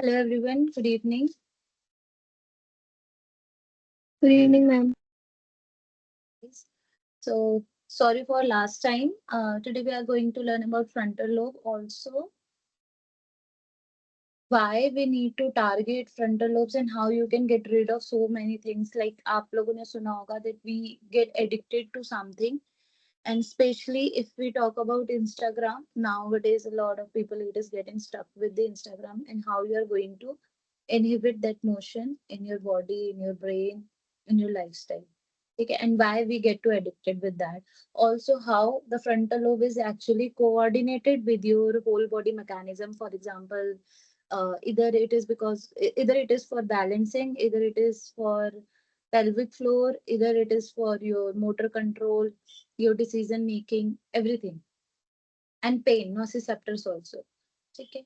Hello everyone, good evening. Good evening, ma'am. So, sorry for last time. Today we are going to learn about frontal lobe, also why we need to target frontal lobes and how you can get rid of so many things. Like आप लोगों ने सुना होगा that we get addicted to something, and especially if we talk about Instagram nowadays, a lot of people it is getting stuck with the Instagram, and how you are going to inhibit that motion in your body, in your brain, in your lifestyle. Okay, and why we get too addicted with that. Also, how the frontal lobe is actually coordinated with your whole body mechanism. For example, either it is for balancing, either it is for pelvic floor, either it is for your motor control, your decision making, everything, and pain nociceptors also. Okay.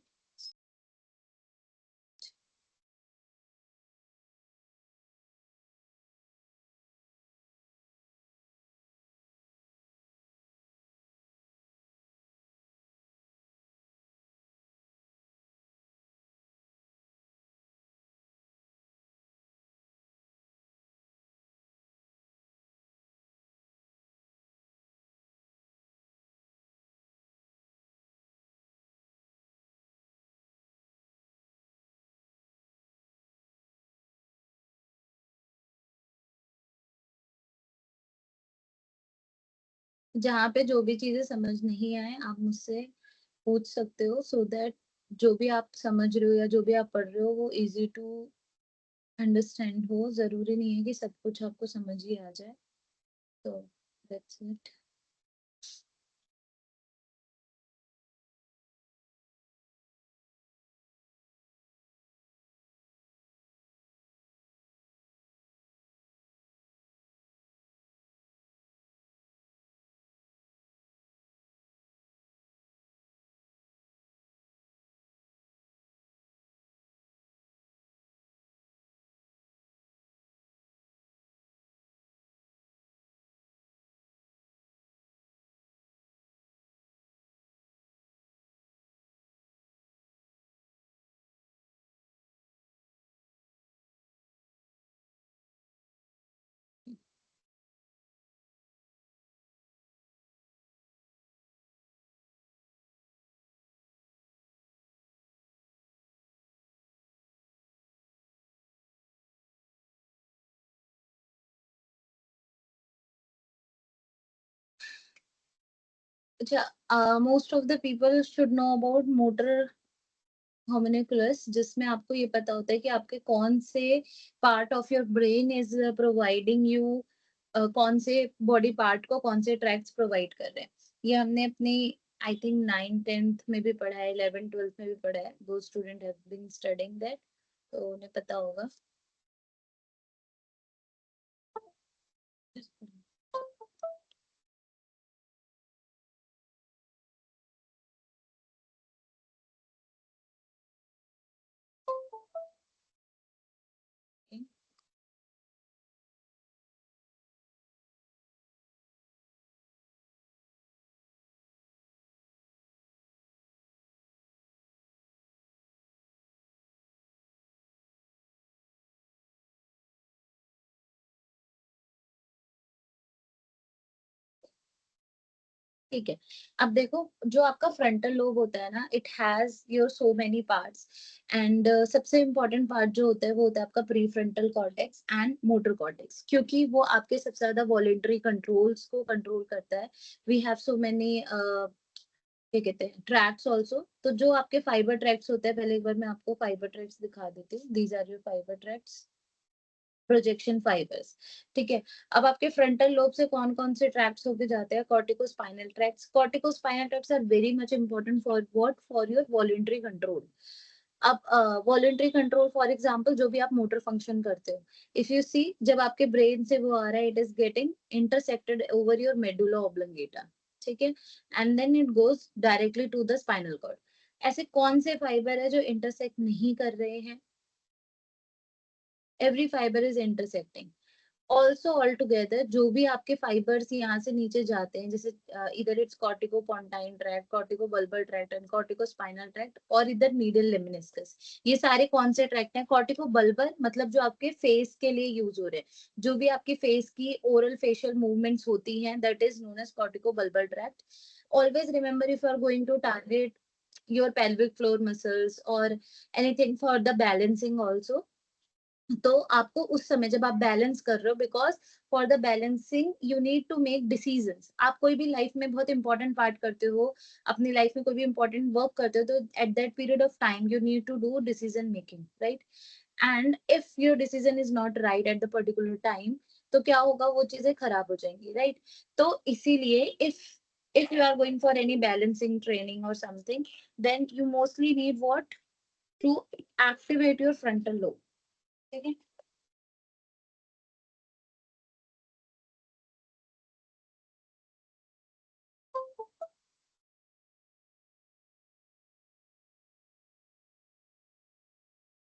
जहाँ पे जो भी चीजें समझ नहीं आए आप मुझसे पूछ सकते हो, सो दैट जो भी आप समझ रहे हो या जो भी आप पढ़ रहे हो वो इजी टू अंडरस्टैंड हो. जरूरी नहीं है कि सब कुछ आपको समझ ही आ जाए. तो दैट्स इट. अच्छा, most of the people should know about motor homunculus, जिसमें आपको ये पता होता है कि आपके कौन से part of your brain is providing you, कौन से बॉडी पार्ट को कौन से ट्रैक्ट्स प्रोवाइड कर रहे हैं. ये हमने अपनी आई थिंक 9th 10th में भी पढ़ा है, 11th 12th में भी पढ़ा है. दो student have been studying that, तो उन्हें पता होगा. ठीक है. अब देखो, जो आपका फ्रंटल लोब होता है ना, it has your so many parts. And सबसे इम्पोर्टेंट पार्ट जो होता है वो होता है आपका pre frontal cortex and motor cortex, क्योंकि वो आपके सबसे ज्यादा वॉलेंटरी कंट्रोल्स को कंट्रोल करता है. वी हैव सो मेनी क्या कहते हैं ट्रैक्स ऑल्सो. तो जो आपके फाइबर ट्रैक्स होते हैं, पहले एक बार मैं आपको फाइबर ट्रैक्स दिखा देती हूँ. These are your fibre tracks, projection fibres. ठीक है. अब आपके फ्रंटल लोब से कौन कौन से ट्रैक्ट्स होके जाते हैं? Corticospinal tracts. Corticospinal tracts are very much important for what, for your voluntary control. अब वॉलंटरी कंट्रोल, फॉर एग्जांपल जो भी आप मोटर फंक्शन करते हो, इफ यू सी, जब आपके ब्रेन से वो आ रहा है, it is getting intersected over your medulla oblongata. ठीक है. And then it goes directly to the spinal cord. ऐसे कौन से फाइबर है जो इंटरसेक्ट नहीं कर रहे हैं? Every fiber is intersecting. Also all together जो भी आपके फाइबर्स यहाँ से नीचे जाते हैं, जैसे इधर it's corticopontine tract, corticobulbar tract and corticospinal tract, और इधर मीडियल लेमिनिस्कस, ये सारे कौन से ट्रैक्ट हैं? कॉर्टिकोबल्बर मतलब जो आपके फेस के लिए यूज हो रहे हैं, जो भी आपकी फेस की ओरल फेशियल मूवमेंट्स होती हैं, that is known as corticobulbar tract. Always remember, if you are going to target your pelvic floor muscles or anything for the balancing also, तो आपको उस समय जब आप बैलेंस कर रहे हो, because for the balancing you need to make decisions. आप कोई भी लाइफ में बहुत इंपॉर्टेंट पार्ट करते हो, अपनी लाइफ में कोई भी इंपॉर्टेंट वर्क करते हो, तो at that period of time you need to do decision making, right? And if your decision is not right at the particular time, तो क्या होगा? वो चीजें खराब हो जाएंगी, राइट? तो इसीलिए if you are going for any balancing training or something, then you mostly need what? To activate your frontal lobe. Okay.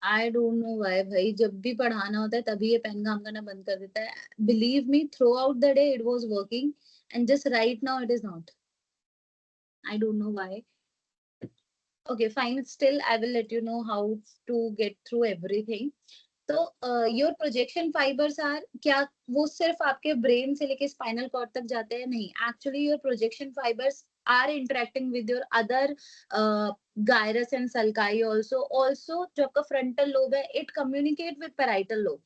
I don't know why भाई, जब भी पढ़ाना होता है तभी ये पेन काम करना बंद कर देता है. Believe me, through out the day it was working, and just right now it is not. I don't know why. Okay, fine, still I will let you know how to get through everything. तो your projection fibres are क्या, वो सिर्फ आपके brain से लेके spinal cord तक जाते हैं? नहीं, actually your projection fibres are interacting with your other gyrus and sulci also. Also जो आपका फ्रंटल लोब है, it communicate with parietal lobe.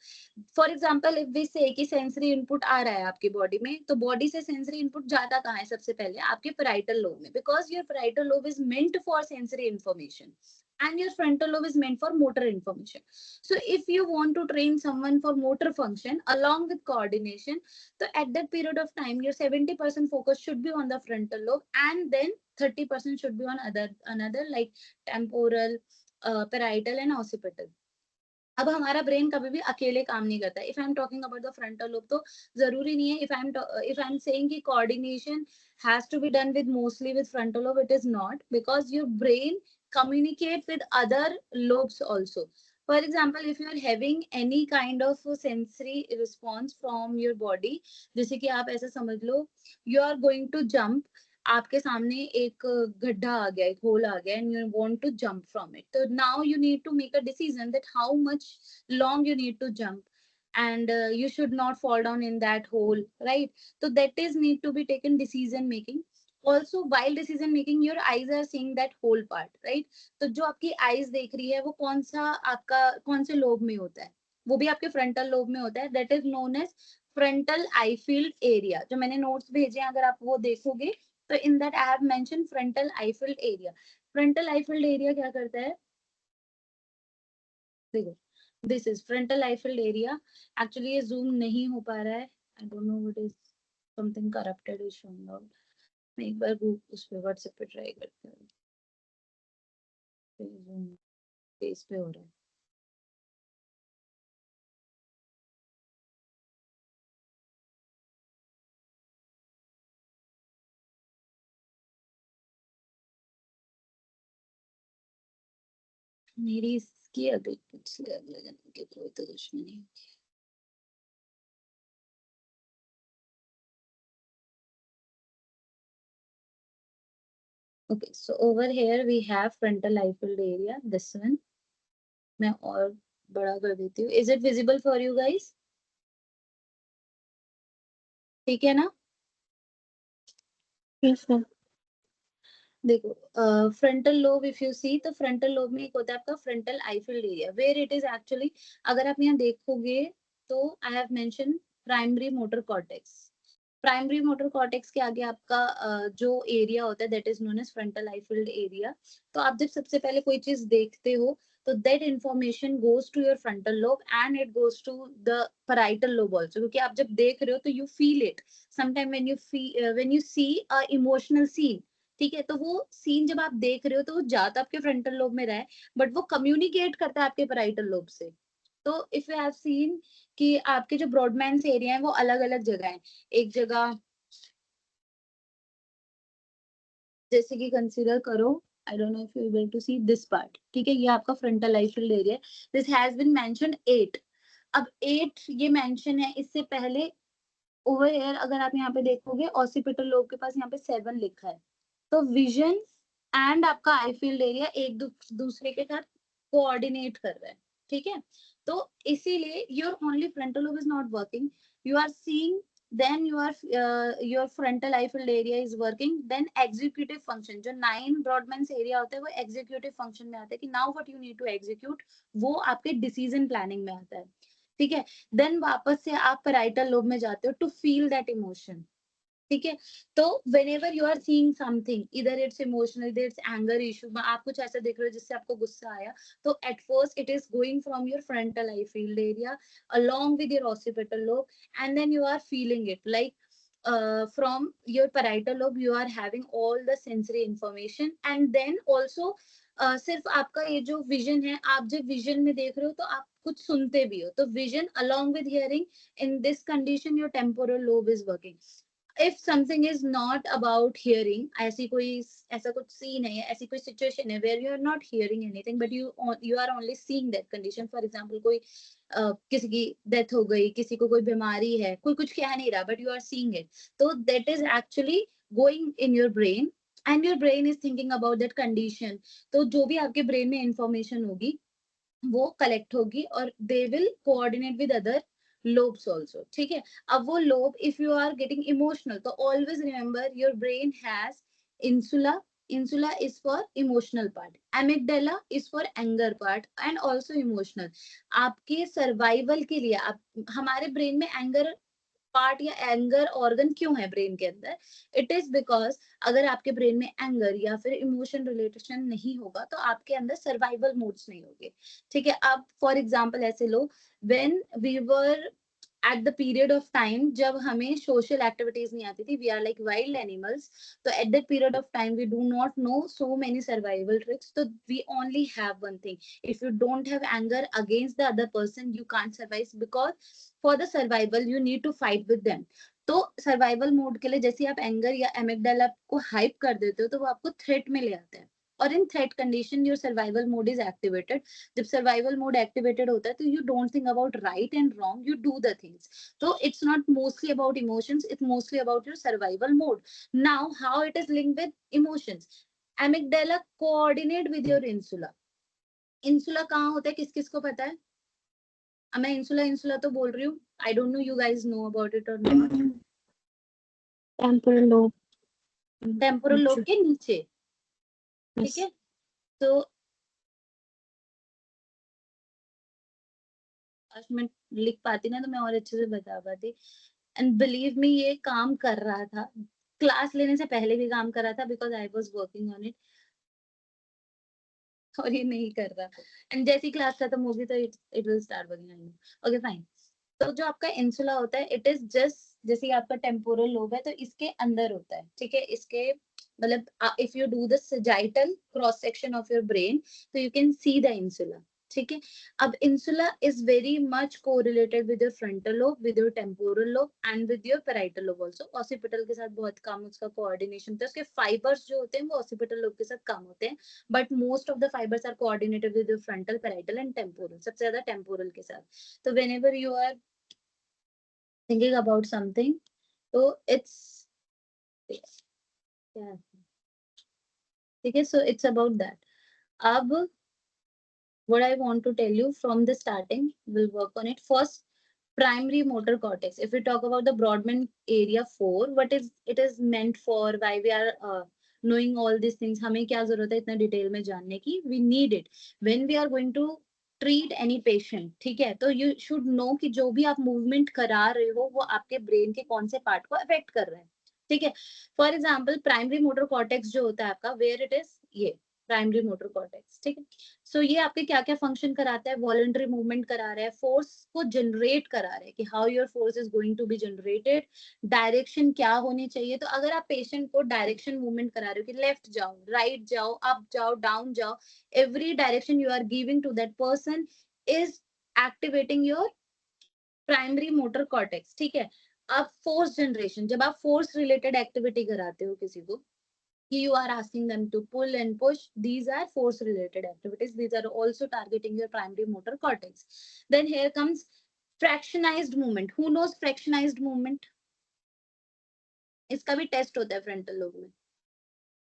For example, if we say कि सेंसरी इनपुट आ रहा है आपकी बॉडी में, तो बॉडी से सेंसरी इनपुट जाता कहाँ है? सबसे पहले आपके पैराइटल लोब में, because your parietal lobe is meant for sensory information and your frontal lobe is meant for motor information. So if you want to train someone for motor function along with coordination, so at that period of time your 70% focus should be on the frontal lobe, and then 30% should be on another like temporal, parietal and occipital. अब हमारा brain कभी भी अकेले काम नहीं करता. If I am talking about the frontal lobe, तो जरूरी नहीं है. इफ आई एम सेइंग कि coordination has to be done with mostly with frontal lobe, it is not, because your brain communicate with other lobes also. For example, if you are having any kind of sensory response from your body, जैसे कि आप ऐसा समझ लो, you are going to jump, आपके सामने एक गड्ढा आ गया, एक होल आ गया, and you want to jump from it. तो now you need to make a decision that how much long you need to jump, and you should not fall down in that hole, right? So that is need to be taken decision making. Also while decision making, your eyes are seeing that whole part, right? तो जो आपकी eyes देख रही है, वो कौन सा आपका कौन से लोब में होता है? वो भी आपके फ्रंटल लोब में होता है. That is known as frontal eye field area. जो मैंने नोट्स भेजे, अगर आप वो देखोगे, तो in that I have mentioned frontal eye field area. Frontal eye field area क्या करता है? देखो, this is frontal eye field area. Actually ये zoom नहीं हो पा रहा है. I don't know what is, something corrupted is showing out. मैं एक बार उस पे WhatsApp पे ट्राई करती हूँ. zoom पेज पे हो रहा है. मेरी इसकी अगले पिछले अगले जन्म के कोई तो दुश्मनी होगी. Okay, so over here we have frontal eye field area. This one मैं और बड़ा कर देती हूँ. Is it visible for you guys? ठीक है ना? Yes, ma'am. देखो, frontal lobe if you see, तो फ्रंटल लोब में एक होता है आपका frontal eye field area, where it is actually, अगर आप यहाँ देखोगे, तो I have mention primary motor cortex. Primary motor cortex के आगे आपका जो एरिया होता है, that is known as frontal eye field area. तो आप जब सबसे पहले कोई चीज देखते हो, तो that information goes to your frontal lobe and it goes to the parietal lobe also, क्योंकि आप जब देख रहे हो तो you feel it. Sometime when you see a emotional scene, ठीक है, तो वो सीन जब आप देख रहे हो, तो वो जाता आपके फ्रंटल लोब में रहा है, बट वो कम्युनिकेट करता है आपके पैराइटल लोब से. तो इफ यू हैव सीन कि आपके जो ब्रॉडमैंस एरिया है, वो अलग अलग जगह है. एक जगह जैसे कि कंसीडर करो, I don't know if you able to see this part, ठीक है, ये आपका frontal eye field area. This has been mentioned 8. अब 8 ये मेंशन है, इससे पहले ओवर हियर अगर आप यहाँ पे देखोगे ऑसिपिटल लोब के पास यहाँ पे 7 लिखा है। तो विजन एंड आपका आई फील्ड एरिया एक दूसरे के साथ कोऑर्डिनेट कर रहा है, ठीक है। तो इसीलिए your only frontal lobe is not working, you are seeing, then your frontal eye field area is working, then executive function जो 9 Brodmann's area होता है वो executive function में आता है कि now what you need to execute, वो आपके decision planning में आता है, ठीक है। देन वापस से आप पैराइटल लोब में जाते हो टू फील दैट इमोशन, ठीक है। तो whenever you are seeing something, either it's emotional, either it's anger issue, आप कुछ ऐसा देख रहे हो जिससे आपको गुस्सा आया, तो at first it is going from your frontal eye field area along with your occipital lobe, and then you are feeling it like from your parietal lobe you are having all the sensory information, and then also सिर्फ आपका ये जो vision है, आप जब vision में देख रहे हो तो आप कुछ सुनते भी हो, तो vision along with hearing, in this condition your temporal lobe is working. If something is not about hearing, ऐसी कोई ऐसा कुछ सीन है, ऐसी कोई सिचुएशन है where you are not hearing anything but you are only seeing that condition, for example कोई किसी की डेथ हो गई, किसी को कोई बीमारी है, कोई कुछ कह नहीं रहा but you are seeing it, तो that is actually going in your brain and your brain is thinking about that condition. तो जो भी आपके ब्रेन में इंफॉर्मेशन होगी वो कलेक्ट होगी और they will coordinate with other lobes also, ठीक है। अब वो lobe if you are getting emotional, तो always remember your brain has insula, insula is for emotional part, amygdala is for anger part and also emotional. आपके survival के लिए आप, हमारे ब्रेन में एंगर पार्ट या एंगर ऑर्गन क्यों है ब्रेन के अंदर, इट इज बिकॉज अगर आपके ब्रेन में एंगर या फिर इमोशन रिलेशन नहीं होगा तो आपके अंदर सर्वाइवल मोड्स नहीं होंगे, ठीक है। अब फॉर एग्जांपल ऐसे लो, when we were at the period of time जब हमें सोशल एक्टिविटीज नहीं आती थी, we are like wild animals, तो at that period of time we do not know so many survival tricks, तो we only have one thing, if you don't have anger against the other person you can't survive, because for the survival you need to fight with them. तो survival mode के लिए जैसे आप anger या amygdala को hype कर देते हो तो वो आपको थ्रेट में ले आता है, और in threat condition your survival mode is activated. जब सर्वाइवल मोड एक्टिवेटेड होता है तो you don't think about right and wrong, you do the things. तो it's not mostly about emotions, it's mostly about your survival mode. Now how it is linked with emotions, amygdala coordinate with your insula. Insula कहाँ होता है, किस किस को पता है? मैं इंसुला इंसुला तो बोल रही हूँ, I don't know you guys know about it और not. Temporal lobe, temporal lobe के नीचे, ठीक है। तो आज मैं लिख पाती ना तो मैं और अच्छे से बता पाती, एंड बिलीव मी ये काम कर रहा था, क्लास लेने से पहले भी काम कर रहा था because I was working on it, और ये नहीं कर रहा, एंड जैसी क्लास खत्म होगी तो it will start working, I know. Okay fine. तो जो आपका इंसुला होता है इट इज जस्ट जैसे आपका टेम्पोरल लोब है तो इसके अंदर होता है, ठीक है। इसके मतलब if you do the sagittal cross section of your brain तो you can see the insula, ठीक है। अब insula is very much correlated with your frontal lobe, with your temporal lobe and with your parietal lobe also. Occipital के साथ बहुत कम उसका coordination होता है, उसके फाइबर्स जो होते हैं वो ऑसिपिटल लोब के साथ कम होते हैं, but most of the fibres are coordinated with your frontal, parietal and temporal, सबसे ज्यादा टेम्पोरल के साथ। तो whenever you are thinking about something, so it's, yeah, ठीक है, so it's about that. अब what I want to tell you from the starting, we'll work on it. First, primary motor cortex. If we talk about the Brodmann area 4, what is it is meant for, why we are knowing all these things, हमें क्या जरूरत है इतना detail में जानने की, we need it when we are going to treat any patient, ठीक है। तो you should know कि जो भी आप मूवमेंट करा रहे हो वो आपके ब्रेन के कौन से पार्ट को अफेक्ट कर रहा है, ठीक है। For example primary motor cortex जो होता है आपका, वेयर इट इज, ये प्राइमरी मोटर कॉर्टेक्स, ठीक है। सो ये आपके क्या क्या फंक्शन कराता है, वॉलंटरी मूवमेंट करा रहा है, फोर्स को जनरेट करा रहा है कि how your force is going to be generated, direction क्या होनी चाहिए। तो अगर आप पेशेंट को डायरेक्शन मूवमेंट करा रहे हो कि लेफ्ट जाओ, राइट जाओ, अप जाओ, डाउन जाओ, every direction you are giving to that person is activating your primary motor cortex, ठीक है। अब फोर्स जनरेशन, जब आप फोर्स रिलेटेड एक्टिविटी कराते हो किसी को, you are asking them to pull and push, these are force related activities, these are also targeting your primary motor cortex. Then here comes fractionised movement, who knows fractionised movement? इसका भी test होता है frontal lobe में,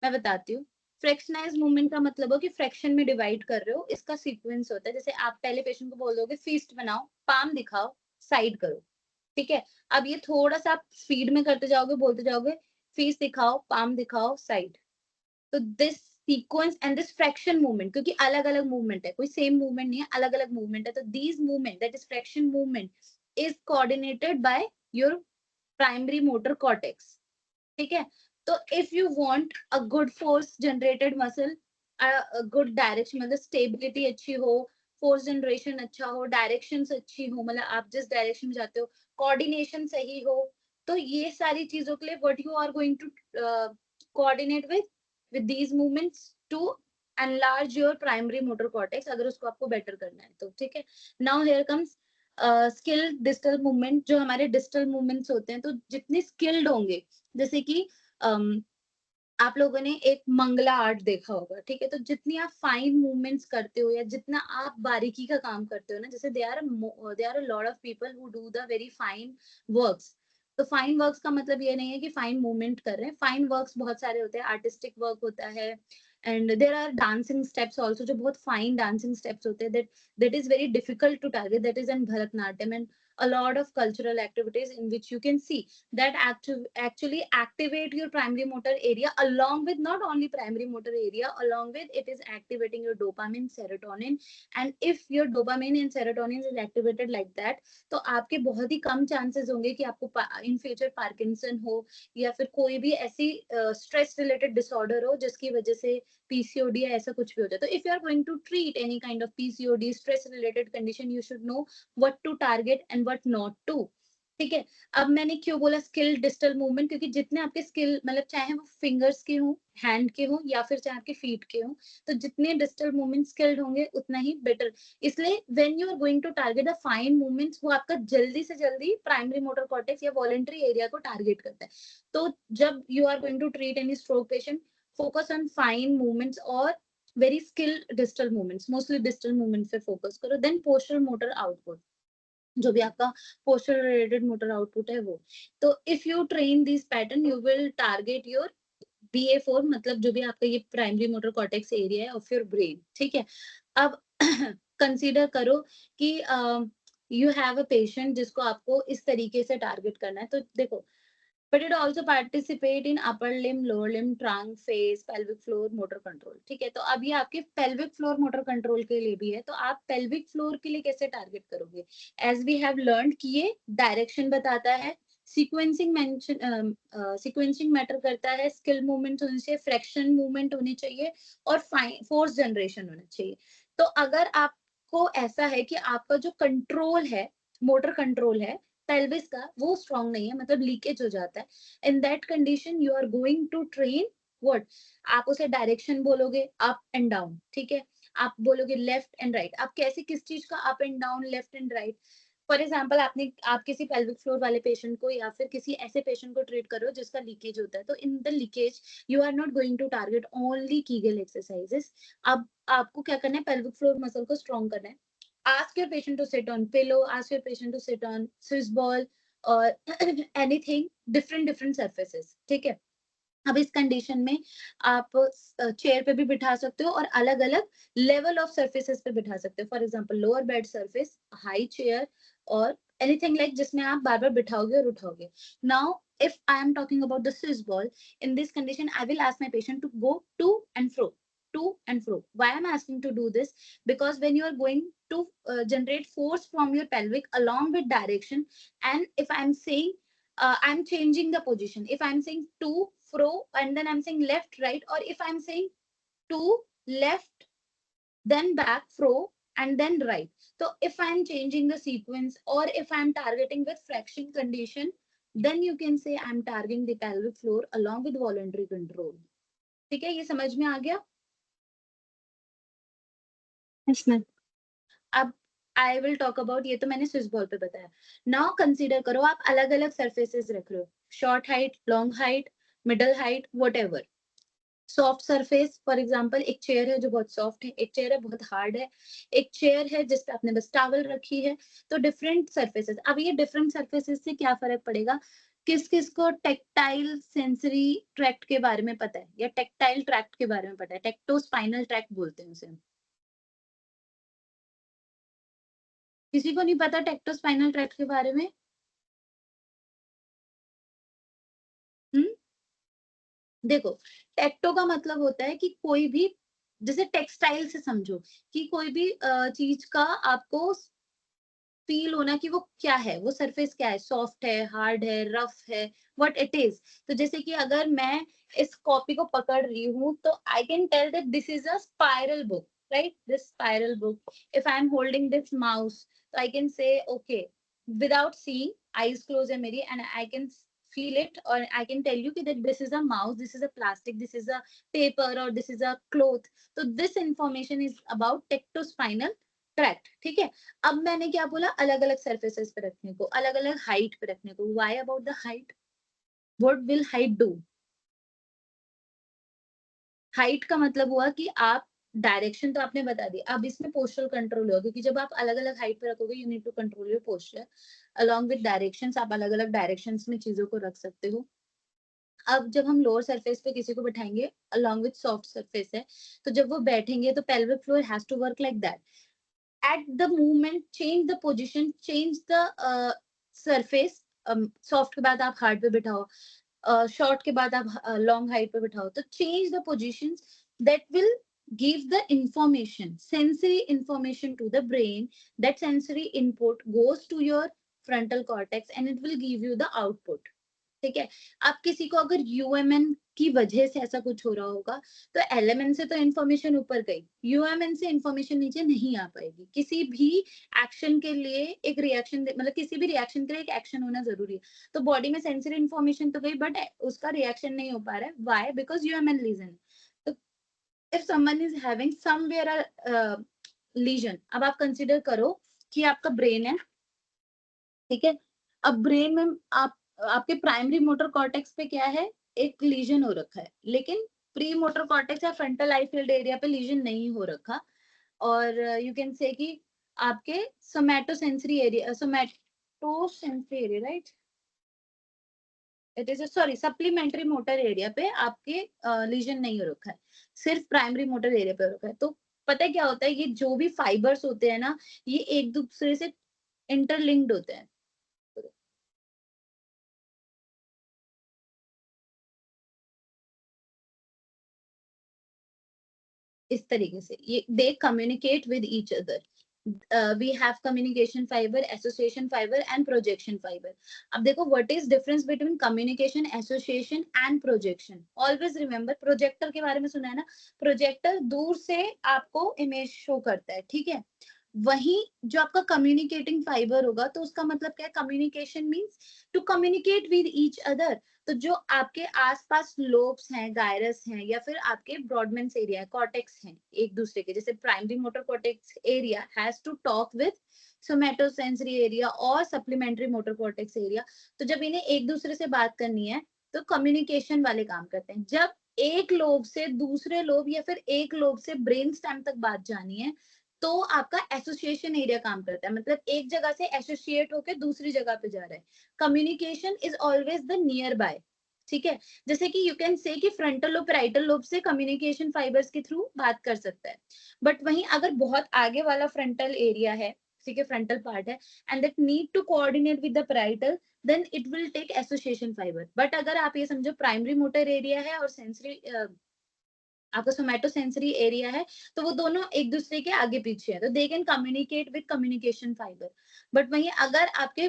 मैं बताती हूँ। फ्रैक्शनाइज्ड movement का मतलब हो कि फ्रैक्शन में डिवाइड कर रहे हो, इसका सीक्वेंस होता है। जैसे आप पहले पेशेंट को बोल दोगे फीस्ट बनाओ, पाम दिखाओ, साइड करो, ठीक है। अब ये थोड़ा सा आप स्पीड में करते जाओगे, बोलते जाओगे फीस्ट दिखाओ, पाम दिखाओ, साइड। तो this sequence and this fraction movement, क्योंकि अलग अलग मूवमेंट है, कोई सेम मूवमेंट नहीं है, अलग अलग मूवमेंट है, तो these movement that is fraction movement is coordinated by your primary motor cortex, ठीक है। तो if you want a good force generated muscle, good direction, मतलब स्टेबिलिटी अच्छी हो, फोर्स जनरेशन अच्छा हो, डायरेक्शन अच्छी हो, मतलब आप जिस डायरेक्शन में जाते हो, कोऑर्डिनेशन सही हो, तो ये सारी चीजों के लिए what you are going to coordinate with these movements to enlarge your primary motor cortex, अगर उसको आपको बेटर करना है तो, ठीक है। Now here comes skill distal movement. जो हमारे डिस्टल मूवमेंट्स होते हैं, तो जितने स्किल्ड होंगे, जैसे कि आप लोगों ने एक मंगला आर्ट देखा होगा, ठीक है। तो जितनी आप फाइन मूवमेंट्स करते हो या जितना आप बारीकी का काम करते हो ना, जैसे they are a lot of people who do the very fine works. तो फाइन वर्क्स का मतलब ये नहीं है कि फाइन मूवमेंट कर रहे हैं, फाइन वर्क्स बहुत सारे होते हैं, आर्टिस्टिक वर्क होता है, and there are dancing steps also, जो बहुत फाइन डांसिंग स्टेप्स होते हैं, that is very difficult to target, that is in Bharatanatyam and a lot of cultural activities in which you can see that actually activate your primary motor area, along with not only primary motor area, along with it is activating your dopamine, serotonin, and if your dopamine and serotonin is activated like that, तो आपके बहुत ही कम chances होंगे कि आपको in future Parkinson हो या फिर कोई भी ऐसी स्ट्रेस रिलेटेड डिसऑर्डर हो जिसकी वजह से पीसीओडी या ऐसा कुछ भी हो जाए। तो if you are going to treat any kind of PCOD stress related condition, you should know what to target and what not to, ठीक है। अब मैंने क्यों बोला स्किल डिस्टल मूवमेंट, क्योंकि जितने आपके स्किल, मतलब चाहे वो फिंगर्स के हो, हैंड के हो, या फिर चाहे आपके फीट के हो, तो जितने डिस्टल मूवमेंट स्किल्ड होंगे उतना ही बेटर। इसलिए when you are going to target the fine movements, वो आपका जल्दी से जल्दी प्राइमरी मोटर कॉर्टेक्स या वॉलंटरी एरिया को टारगेट करता है। तो जब you are going to treat any stroke patient, focus on fine movements और very skilled distal movements, mostly distal movements पे फोकस करो। देन पोस्चरल मोटर आउटपुट, जो भी आपका पोस्चर रिलेटेड मोटर आउटपुट है वो। तो if you train this pattern, you will target your BA4, मतलब जो भी आपका ये प्राइमरी मोटर कॉर्टेक्स एरिया है ऑफ योर ब्रेन, ठीक है। अब कंसीडर करो कि यू हैव अ पेशेंट जिसको आपको इस तरीके से टारगेट करना है, तो देखो, but it also participate in upper limb, lower limb, trunk, face, pelvic floor motor control, ठीक है। तो अब ये आपके pelvic floor motor control के लिए भी है, तो आप pelvic floor के लिए कैसे टारगेट करोगे? as we have learned कि ये डायरेक्शन बताता है, सीक्वेंसिंग मेंशन सीक्वेंसिंग मैटर करता है, स्किल मूवमेंट होने चाहिए, फ्रैक्शन मूवमेंट होनी चाहिए, और फोर्स जनरेशन होना चाहिए। तो अगर आपको ऐसा है कि आपका जो कंट्रोल है, मोटर कंट्रोल है पेल्विस का, वो स्ट्रांग नहीं है, मतलब लीकेज हो जाता है, in that condition you are going to train what, आप उसे डायरेक्शन बोलोगे अप एंड डाउन, ठीक है। आप बोलोगे लेफ्ट एंड राइट, आप कैसे किस चीज का up and down, left and right? For example, आप किसी पेल्विक फ्लोर वाले पेशेंट को या फिर किसी ऐसे पेशेंट को ट्रीट करो जिसका लीकेज होता है, तो in the leakage you are not going to target only Kegel exercises. अब आपको क्या करना है, पेल्विक फ्लोर मसल को स्ट्रॉन्ग करना है। Ask your patient to sit on pillow, ask your patient to sit on Swiss ball or anything, different surfaces, ठीक है। अब इस कंडीशन में आप चेयर पे भी बिठा सकते हो और अलग अलग लेवल ऑफ सर्फेसेस पे बिठा सकते हो। For example lower bed surface, high chair, और एनीथिंग लाइक जिसमें आप बार बार बिठाओगे और उठाओगे। Now if I am talking about the Swiss ball, in this condition I will ask my patient to go to and fro, to and fro. Why I'm asking to do this? Because when you are going to generate force from your pelvic along with direction, and if I'm saying I'm changing the position, if I'm saying to fro and then I'm saying left right, or if I'm saying to left then back fro and then right, so if I'm changing the sequence or if I'm targeting with fraction condition, then you can say I'm targeting the pelvic floor along with voluntary control, ठीक है। ये समझ में आ गया? Yes, ma'am. अब I will talk about, ये तो मैंने स्विस बॉल पे बताया। नाउ कंसीडर करो आप अलग अलग सर्फेसेस रख रहे हो, short height, long height, middle height, what ever. Soft surface, for example एक चेयर है जो बहुत सॉफ्ट है, एक चेयर है बहुत हार्ड है, एक चेयर है जिस पे आपने बस टॉवल रखी है। तो डिफरेंट सरफेसेस, अब ये डिफरेंट सरफेसेस से क्या फर्क पड़ेगा, किस किस को टेक्टाइल सेंसरी ट्रैक्ट के बारे में पता है, या टेक्टाइल ट्रैक्ट के बारे में पता है, टेक्टो स्पाइनल ट्रैक्ट बोलते हैं उसे। किसी को नहीं पता टेक्टो स्पाइनल ट्रैक्ट के बारे में? हम्म। देखो, टेक्टो का मतलब होता है कि कोई भी, जैसे टेक्सटाइल से समझो कि कोई भी चीज का आपको फील होना कि वो क्या है, वो सरफेस क्या है, सॉफ्ट है, हार्ड है, रफ है, व्हाट इट इज। तो जैसे कि अगर मैं इस कॉपी को पकड़ रही हूँ तो I can tell that this is a spiral book, right, this spiral book. If I am holding this mouse तो I can say okay, without seeing, eyes close है मेरी, and I can feel it, or I can tell you that this is a mouse, this is a plastic, this is a paper, or this is a cloth. So this information is about tectospinal tract, ठीक है। अब मैंने क्या बोला, अलग अलग surfaces पे रखने को, अलग अलग हाइट पे रखने को। Why about the height, what will height do? Height का मतलब हुआ कि आप डायरेक्शन तो आपने बता दी, अब इसमें पोस्चरल कंट्रोल होगा, क्योंकि जब आप अलग अलग हाइट पे रखोगे you need to control your posture along with directions. आप अलग अलग डायरेक्शंस में चीजों को रख सकते हो। अब जब हम लोअर सरफेस पे किसी को बैठाएंगे अलोंग विद सॉफ्ट सरफेस है, तो जब वो बैठेंगे तो pelvic floor has to work like that. at the movement change the position, change the surface, soft के बाद आप हार्ड पे बिठाओ, शॉर्ट के बाद आप लॉन्ग हाइट पे बिठाओ, तो change the positions that will give the information, sensory information to the brain. That sensory input goes to your frontal cortex and it will give you the output. ठीक है। अब किसी को अगर यूएमएन की वजह से ऐसा कुछ हो रहा होगा, तो एलएमएन से तो इन्फॉर्मेशन ऊपर गई, यूएमएन से इन्फॉर्मेशन नीचे नहीं आ पाएगी। किसी भी एक्शन के लिए एक रिएक्शन, मतलब किसी भी रिएक्शन के लिए एक एक्शन होना जरूरी है। तो बॉडी में सेंसरी इन्फॉर्मेशन तो गई, बट उसका रिएक्शन नहीं हो पा रहा है। व्हाई? Because UMN lesion. तो if someone is having somewhere lesion, अब आप कंसिडर करो कि आपका ब्रेन है, ठीक है। अब ब्रेन में आप, आपके प्राइमरी मोटर कॉर्टेक्स पे क्या है, एक लीजन हो रखा है, लेकिन प्री मोटर कॉर्टेक्स या फ्रंटल आई फील्ड एरिया पे लीजन नहीं हो रखा। और यू कैन से कि आपके somatosensory area, somatosensory area, right, it is sorry supplementary motor area पे आपके लीजन नहीं हो रखा है, सिर्फ प्राइमरी मोटर एरिया पे हो रखा है। तो पता है क्या होता है, ये जो भी फाइबर्स होते हैं ना, ये एक दूसरे से इंटरलिंक्ड होते हैं। इस तरीके से ये they communicate with each other. We have communication fibre, association fibre and projection fibre. अब देखो what is difference between communication, association and projection. Always remember, projector के बारे में सुना है ना, प्रोजेक्टर दूर से आपको इमेज शो करता है, ठीक है। वही जो आपका कम्युनिकेटिंग फाइबर होगा, तो उसका मतलब क्या है, communication means to communicate with each other. तो जो आपके आसपास लोब्स हैं, गायरस हैं, या फिर आपके ब्रॉडमेंस एरिया, कॉर्टेक्स हैं एक दूसरे के, जैसे primary motor cortex area has to talk with somatosensory area और सप्लीमेंट्री मोटर कॉर्टेक्स एरिया। तो जब इन्हें एक दूसरे से बात करनी है तो कम्युनिकेशन वाले काम करते हैं। जब एक लोब से दूसरे लोब या फिर एक लोब से ब्रेन स्टेम तक बात जानी है, तो आपका एसोसिएशन एरिया काम करता है, मतलब एक जगह से एसोसिएट होकर दूसरी जगह पे जा रहा है। Communication is always the near by, ठीक है। जैसे कि यू कैन से कि फ्रंटल लोब पैराइटल लोब से कम्युनिकेशन फाइबर्स के थ्रू बात कर सकता है, बट वहीं अगर बहुत आगे वाला फ्रंटल एरिया है, ठीक है, फ्रंटल पार्ट है, and that need to coordinate with the parietal, then it will take association fibre. But अगर आप ये समझो प्राइमरी मोटर एरिया है और सेंसरी, आपका सोमैटोसेंसरी एरिया है, तो वो दोनों एक दूसरे के आगे पीछे है, तो they can communicate with communication fibre. But वहीं अगर आपके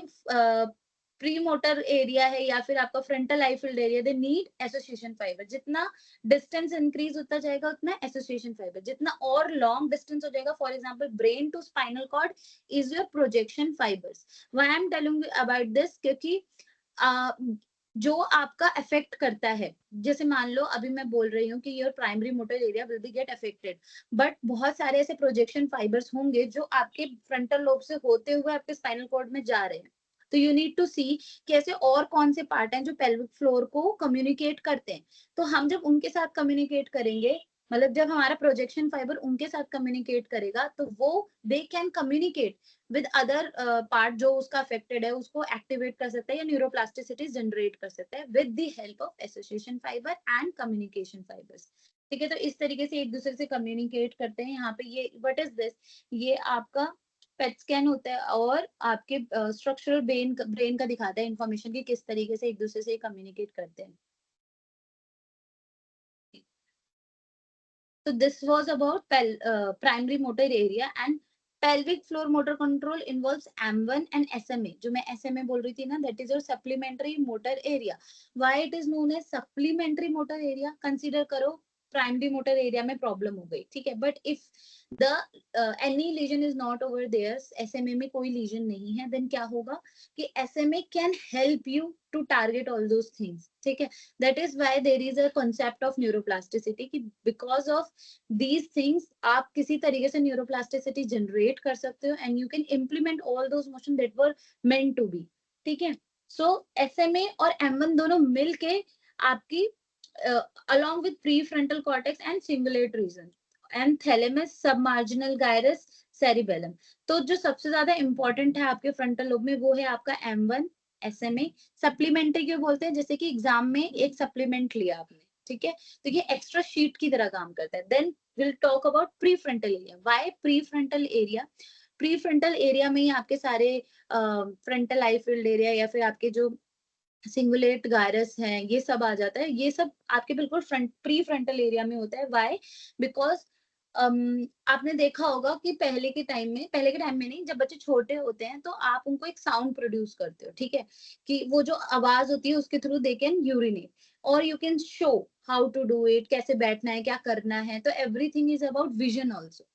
प्री मोटर एरिया है या फिर आपका frontal eye field area, they need association fibre. जितना डिस्टेंस इंक्रीज होता जाएगा उतना एसोसिएशन फाइबर, जितना और लॉन्ग डिस्टेंस हो जाएगा, for example brain to spinal cord is your projection fibres. Why I am telling about this, क्योंकि जो आपका अफेक्ट करता है, जैसे मान लो अभी मैं बोल रही हूँ कि your primary motor area will be get affected, but बहुत सारे ऐसे प्रोजेक्शन फाइबर्स होंगे जो आपके फ्रंटल लोब से होते हुए आपके स्पाइनल कॉर्ड में जा रहे हैं। तो यू नीड टू सी कैसे और कौन से पार्ट हैं जो पेल्विक फ्लोर को कम्युनिकेट करते हैं। तो हम जब उनके साथ कम्युनिकेट करेंगे, मतलब जब हमारा प्रोजेक्शन फाइबर उनके साथ कम्युनिकेट करेगा, तो वो they can communicate with other part जो उसका अफेक्टेड है, उसको एक्टिवेट कर सकता है या न्यूरोप्लास्टिसिटी जनरेट कर सकता है with the help of association fibre and communication fibres. ठीक है, तो इस तरीके से एक दूसरे से कम्युनिकेट करते हैं। यहाँ पे ये व्हाट इज दिस, ये आपका पेट स्कैन होता है और आपके स्ट्रक्चरल ब्रेन का दिखाता है इंफॉर्मेशन की किस तरीके से एक दूसरे से कम्युनिकेट करते हैं। So this was about primary motor area, and pelvic floor motor control involves M1 and SMA. जो मैं SMA बोल रही थी ना, that is your supplementary motor area. Why it is known as supplementary motor area? Consider करो primary motor area में problem हो गई, ठीक है, but if the any lesion is not over there, SMA में कोई लीजन नहीं है, देन क्या होगा कि SMA can help you to target all those things. ठीक है, that is why there is a concept of neuroplasticity कि बिकॉज ऑफ these things आप किसी तरीके से न्यूरोप्लास्टिसिटी जनरेट कर सकते हो and you can implement all those motion that were meant to be. ठीक है, सो एसएमए और एम1 दोनों मिलके आपकी along with prefrontal cortex and cingulate region and thalamus submarginal gyrus cerebellum। तो जो सबसे ज्यादा इंपॉर्टेंट है आपके फ्रंटल लोब में वो है आपका M1 SMA। सप्लीमेंट्री क्यों बोलते हैं, जैसे कि एग्जाम में एक सप्लीमेंट लिया आपने, ठीक है, तो ये एक्स्ट्रा शीट की तरह काम करता है। Then will talk about prefrontal area. Why prefrontal area? Prefrontal area में ही आपके सारे फ्रंटल आई फील्ड एरिया या फिर आपके जो सिंगुलेट गायरस हैं ये सब आ जाता है। ये सब आपके बिल्कुल फ्रंट प्री फ्रंटल एरिया में होता है। व्हाई? बिकॉज आपने देखा होगा कि पहले के टाइम में नहीं, जब बच्चे छोटे होते हैं तो आप उनको एक साउंड प्रोड्यूस करते हो, ठीक है, कि वो जो आवाज होती है उसके थ्रू दे कैन यूरिनेट और you can show how to do it, कैसे बैठना है, क्या करना है। तो everything is about vision also.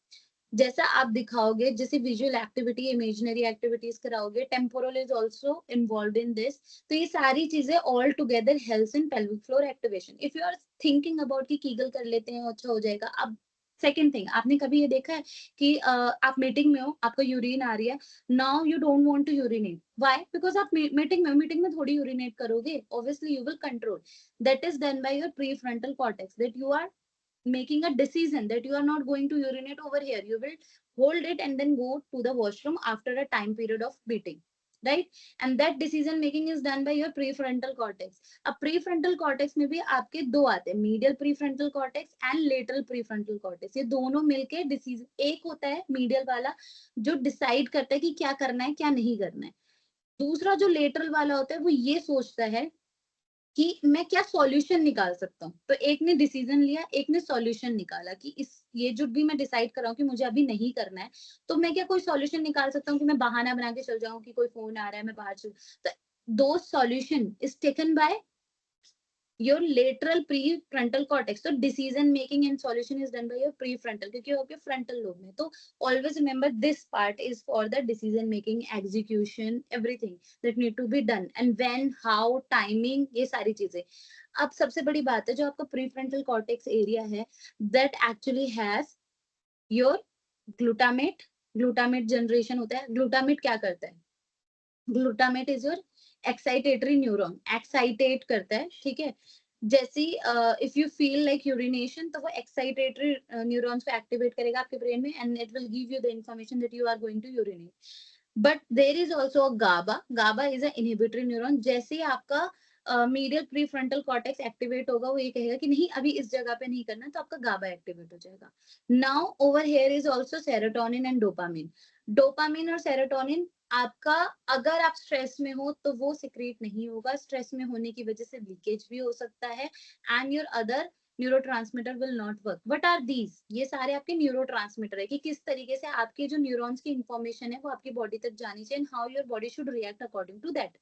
जैसा आप दिखाओगे, जैसे विजुअल एक्टिविटी, इमेजिनरी एक्टिविटीज कराओगे, temporal is also involved in this. तो ये सारी चीजें all together helps in pelvic floor activation. If you are thinking about कि कीगल कर लेते हैं अच्छा हो जाएगा। अब सेकेंड थिंग, आपने कभी ये देखा है कि आप मीटिंग में हो, आपको यूरिन आ रही है, now you don't want to urinate. Why? Because आप मीटिंग में थोड़ी यूरिनेट करोगे, obviously you will control. That is done by your pre frontal cortex, that you are making a decision that you are not going to urinate over here. You will hold it and then go to the washroom after a time period of beating, right? And that decision making is done by your prefrontal cortex. अब prefrontal cortex में भी आपके दो आते हैं, medial prefrontal cortex and lateral prefrontal cortex। ये दोनों मिलके डिसीजन, एक होता है मीडियल वाला जो डिसाइड करता है कि क्या करना है क्या नहीं करना है, दूसरा जो लेटरल वाला होता है वो ये सोचता है कि मैं क्या सॉल्यूशन निकाल सकता हूँ। तो एक ने डिसीजन लिया, एक ने सॉल्यूशन निकाला कि इस ये जो भी मैं डिसाइड कर रहा हूँ कि मुझे अभी नहीं करना है, तो मैं क्या कोई सॉल्यूशन निकाल सकता हूँ कि मैं बहाना बना के चल जाऊं कि कोई फोन आ रहा है मैं बाहर चल। तो दो solution is taken by your lateral prefrontal cortex। तो decision making and solution is done by your prefrontal, क्योंकि वो आपके frontal lobe में। तो always remember this part is for the decision making, execution, everything that need to be done and when, how, timing, ये सारी चीजें। अब सबसे बड़ी बात है जो आपका prefrontal cortex area है, that actually has your glutamate generation होता है। glutamate क्या करता है? Glutamate is your excitatory neuron, excitate करता है, ठीक है। जैसी if you feel like urination, तो वो एक्साइटेटरी न्यूरॉन्स को एक्टिवेट करेगा आपके ब्रेन में and it will give you the information that you are going to urinate. But there is also a GABA. GABA is a inhibitory neuron. जैसे ही आपका medial prefrontal cortex activate होगा, वो ये कहेगा कि नहीं अभी इस जगह पे नहीं करना, तो आपका गाबा एक्टिवेट हो जाएगा। Now over here is also serotonin and dopamine. Dopamine और सेरोटोनिन आपका, अगर आप स्ट्रेस में हो तो वो सिक्रेट नहीं होगा, स्ट्रेस में होने की वजह से लीकेज भी हो सकता है and your other neurotransmitter will not work. What are these? ये सारे आपके न्यूरोट्रांसमीटर है कि किस तरीके से आपके जो न्यूरॉन्स की इंफॉर्मेशन है वो आपकी बॉडी तक जानी चाहिए and how your body should react according to that.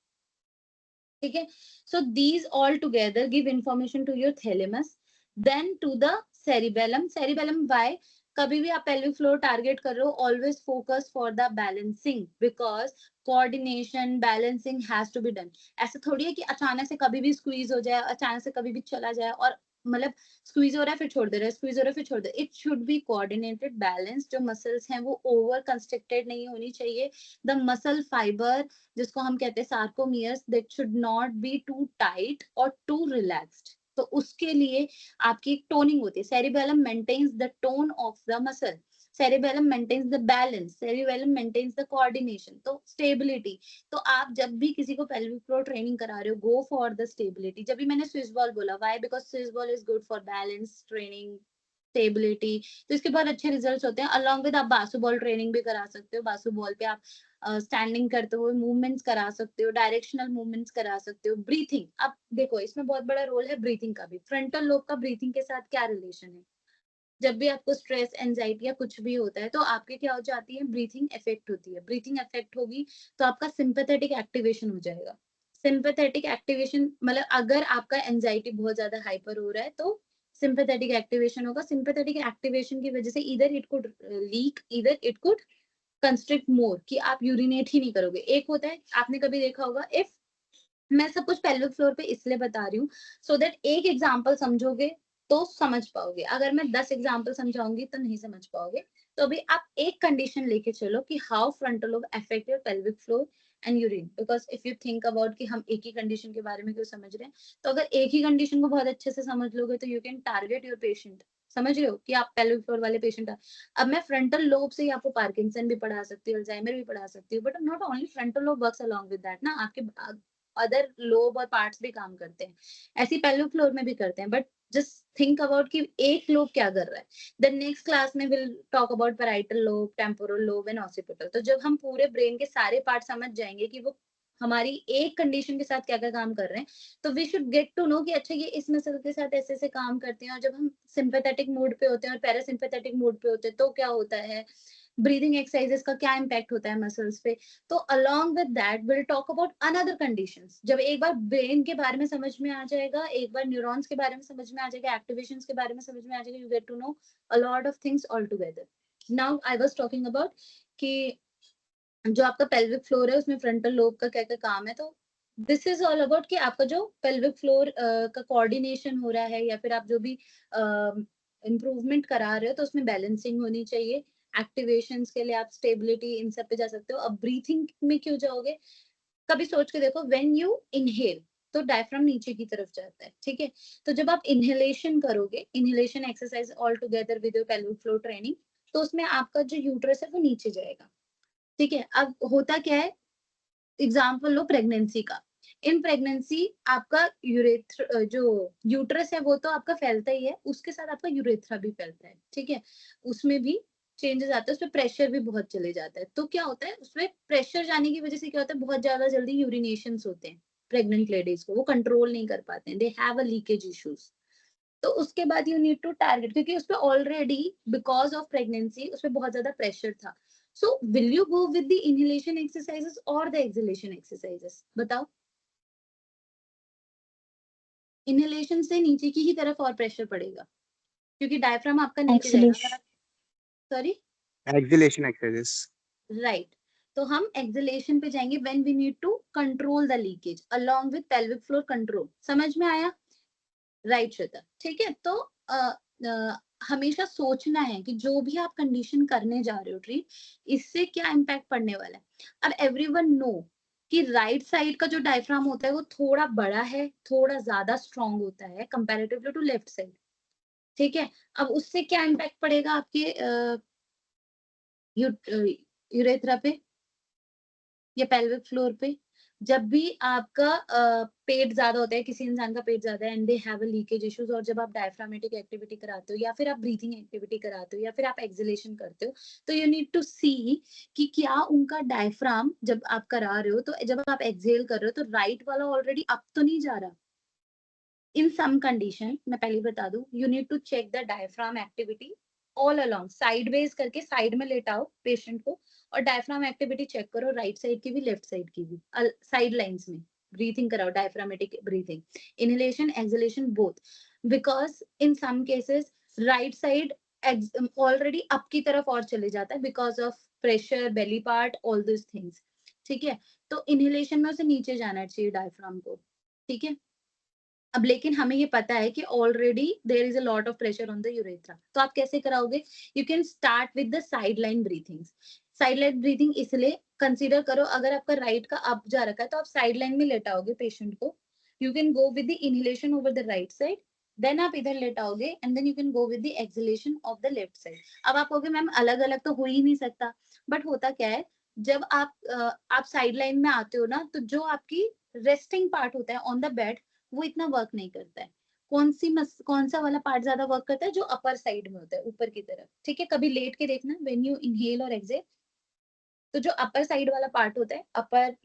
ठीक है, so these all together give information to your thalamus, then to the cerebellum. Cerebellum why? कभी भी आप पेल्विक फ्लोर टारगेट कर रहे हो, always focus for the balancing, because coordination balancing has to be done. ऐसा थोड़ी है कि अचानक से कभी भी स्क्वीज हो जाए, अचानक से कभी भी चला जाए और मतलब स्क्वीज हो रहा है फिर छोड़ दे रहा है, स्क्वीज हो रहा है फिर छोड़ दे, it should be coordinated balance. जो मसल्स हैं वो ओवर कंस्ट्रिक्टेड नहीं होनी चाहिए। द मसल फाइबर जिसको हम कहते हैं sarcomeres, that should not be too tight और टू रिलैक्स्ड। तो उसके लिए आपकी एक टोनिंग होती है। Cerebellum maintains the tone of the muscle, cerebellum maintains the balance, cerebellum maintains the coordination, तो stability। तो आप जब भी किसी को pelvic floor training करा रहे हो, go for the stability। जब भी मैंने Swiss ball बोला, why? Because Swiss ball is good for balance training, stability। तो इसके बहुत अच्छे रिजल्ट्स होते हैं। अलॉन्ग विद आप बासु बॉल ट्रेनिंग भी करा सकते हो। बासु बॉल पे आप स्टैंडिंग करते हुए मूवमेंट्स करा सकते हो, डायरेक्शनल मूवमेंट्स करा सकते हो। ब्रीथिंग, अब देखो इसमें बहुत बड़ा रोल है ब्रीथिंग का भी। फ्रंटल लोब का ब्रीथिंग के साथ क्या रिलेशन है? जब भी आपको स्ट्रेस, एंजाइटी या कुछ भी होता है तो आपके क्या हो जाती है, ब्रीथिंग इफेक्ट होती है। ब्रीथिंग इफेक्ट होगी तो आपका सिंपैथेटिक एक्टिवेशन हो जाएगा। सिंपैथेटिक एक्टिवेशन मतलब अगर आपका एंजाइटी बहुत ज्यादा हाइपर हो रहा है तो सिंपैथेटिक एक्टिवेशन होगा। सिंपैथेटिक एक्टिवेशन की वजह से इधर इट कुड लीक, इधर इट कुड कंस्ट्रिक्ट मोर, कि आप यूरिनेट ही नहीं करोगे। एक होता है, आपने कभी देखा होगा, इफ मैं सब कुछ पेल्विक फ्लोर पे इसलिए बता रही हूँ सो दैट एक एग्जांपल समझोगे तो समझ पाओगे। अगर मैं 10 एग्जांपल समझाऊंगी तो नहीं समझ पाओगे। तो अभी आप एक कंडीशन लेके चलो कि how frontal lobe affect your pelvic floor and urine. Because if you think about कि हम एक ही कंडीशन के बारे में क्यों समझ रहे हैं, तो अगर एक ही कंडीशन को बहुत अच्छे से समझ लोगे तो you can target your patient. समझ रहे हो कि आप पेल्विक फ्लोर वाले पेशेंट। अब मैं फ्रंटल लोब से ही आपको पार्किंसन भी पढ़ा सकती हूँ, अल्जाइमर भी पढ़ा सकती हूँ, but not only frontal lobe works along with that ना, आपके अदर लोब और पार्ट्स भी काम करते हैं। ऐसी पेल्विक फ्लोर में भी करते हैं, बट जस्ट थिंक अबाउट कि एक लोब क्या कर रहा है। देन नेक्स्ट क्लास में will talk about parietal lobe, temporal lobe and occipital. तो जब हम पूरे ब्रेन के सारे पार्ट समझ जाएंगे कि वो हमारी एक कंडीशन के साथ क्या क्या काम कर रहे हैं, तो we should get to know कि अच्छा ये इस मसल के साथ ऐसे ऐसे काम करते हैं। और जब हम सिंपैथेटिक मूड पे होते हैं और पैरासिम्पैथेटिक मूड पे होते हैं तो क्या होता है, ब्रीदिंग एक्सरसाइजेस का क्या इम्पैक्ट होता है मसल्स पे। तो along with that will talk about another conditions. जब एक बार ब्रेन के बारे में समझ में आ जाएगा, एक बार न्यूरॉन्स के बारे में समझ में आ जाएगा, एक्टिवेशंस के बारे में समझ में आ जाएगा, you get to know a lot of things all together. Now I was talking about कि जो आपका पेल्विक फ्लोर है उसमें फ्रंटल लोब का क्या क्या काम है। तो दिस इज ऑल अबाउट कि आपका जो पेल्विक फ्लोर का कोऑर्डिनेशन हो रहा है या फिर आप जो भी इम्प्रूवमेंट करा रहे हो तो उसमें बैलेंसिंग होनी चाहिए। एक्टिवेशंस के लिए आप स्टेबिलिटी इन सब पे जा सकते हो। अब ब्रीथिंग में क्यों जाओगे, कभी सोच के देखो, व्हेन यू इनहेल तो डायफ्राम नीचे की तरफ जाता है, ठीक है। तो जब आप इनहेलेशन करोगे, inhalation exercise all together with your pelvic floor training, तो उसमें आपका जो यूट्रस है वो नीचे जाएगा, ठीक है। अब होता क्या है, एग्जाम्पल लो प्रेगनेंसी का। इन प्रेगनेंसी आपका यूरेथ्र जो यूट्रस है वो तो आपका फैलता ही है, उसके साथ आपका यूरेथ्रा भी फैलता है, ठीक है। उसमें भी चेंजेस आते हैं, उसमें प्रेशर भी बहुत चले जाता है। तो क्या होता है, उसमें प्रेशर जाने की वजह से क्या होता है, बहुत ज्यादा जल्दी यूरिनेशंस होते हैं प्रेग्नेंट लेडीज को, वो कंट्रोल नहीं कर पाते हैं, they have a leakage issues. तो उसके बाद यू नीड टू टारगेट, क्योंकि उसपे ऑलरेडी बिकॉज ऑफ प्रेगनेंसी उसपे बहुत ज्यादा प्रेशर था। So will you go with the inhalation exercises और द एक्सहेलेशन एक्सरसाइजेस, बताओ। इनहेलेशन से नीचे की ही तरफ और प्रेशर पड़ेगा क्योंकि डायफ्राम आपका नीचे जाएगा। अगर Exhalation. आप, सॉरी, एक्सलेशन एक्सरसाइजेस। राइट, तो हम एक्सहेलेशन पे जाएंगे when we need to control the leakage along with pelvic floor control. समझ में आया? राइट श्वेता, ठीक है। तो हमेशा सोचना है कि जो भी आप कंडीशन करने जा रहे हो ट्रीट, इससे क्या इम्पैक्ट पड़ने वाला है। अब एवरीवन नो कि राइट साइड का जो डायफ्राम होता है वो थोड़ा बड़ा है, थोड़ा ज्यादा स्ट्रांग होता है कंपैरेटिवली टू लेफ्ट साइड, ठीक है। अब उससे क्या इम्पैक्ट पड़ेगा आपके यूरेथ्रा पे या पेल्विक फ्लोर पे। जब भी आपका पेट ज्यादा होता है, किसी इंसान का पेट ज्यादा है and they have a leakage issues, और जब आप डायफ्रामेटिक एक्टिविटी कराते हो या फिर आप ब्रीथिंग एक्टिविटी कराते हो या फिर आप एक्सहेलेशन करते हो, तो यू नीड टू सी कि क्या उनका डायफ्राम जब आप करा रहे हो, तो जब आप एक्सहेल कर रहे हो तो राइट वाला ऑलरेडी अप तो नहीं जा रहा। इन सम कंडीशन, मैं पहले बता दूं, you need to check the diaphragm activity all along, sideways करके साइड में लेटाओ पेशेंट को और डायफ्राम एक्टिविटी चेक करो, राइट साइड की भी लेफ्ट साइड की भी, साइड लाइंस में ब्रीथिंग कराओ, diaphragmatic breathing, inhalation exhalation both. Because in some cases right side already up की तरफ और चले जाता है because of pressure, belly part, all this things, ठीक है। तो इनहेलेशन में उसे नीचे जाना चाहिए डायफ्राम को, ठीक है। अब लेकिन हमें ये पता है कि already there is a lot of pressure on the urethra, तो आप कैसे कराओगे? You can start with the side line breathings. Side line breathing इसलिए कंसीडर करो, अगर आपका राइट का अप जा रखा है तो आप साइड लाइन में लेटाओगे पेशेंट को। You can go with the inhalation over the right side, then आप इधर लेटाओगे and then you can go with the exhalation of the left side. अब आप कहोगे मैम अलग अलग तो हो ही नहीं सकता, बट होता क्या है, जब आप साइड लाइन में आते हो ना, तो जो आपकी रेस्टिंग पार्ट होता है ऑन द बेड, वो इतना वर्क नहीं करता है। कौन सा वाला पार्ट ज्यादा वर्क करता है? जो अपर साइड में होता है, ऊपर की तरफ। ठीक है, कभी लेट के देखना, व्हेन यू इनहेल और एक्सहेल, तो जो अपर साइड वाला पार्ट होता है, अपर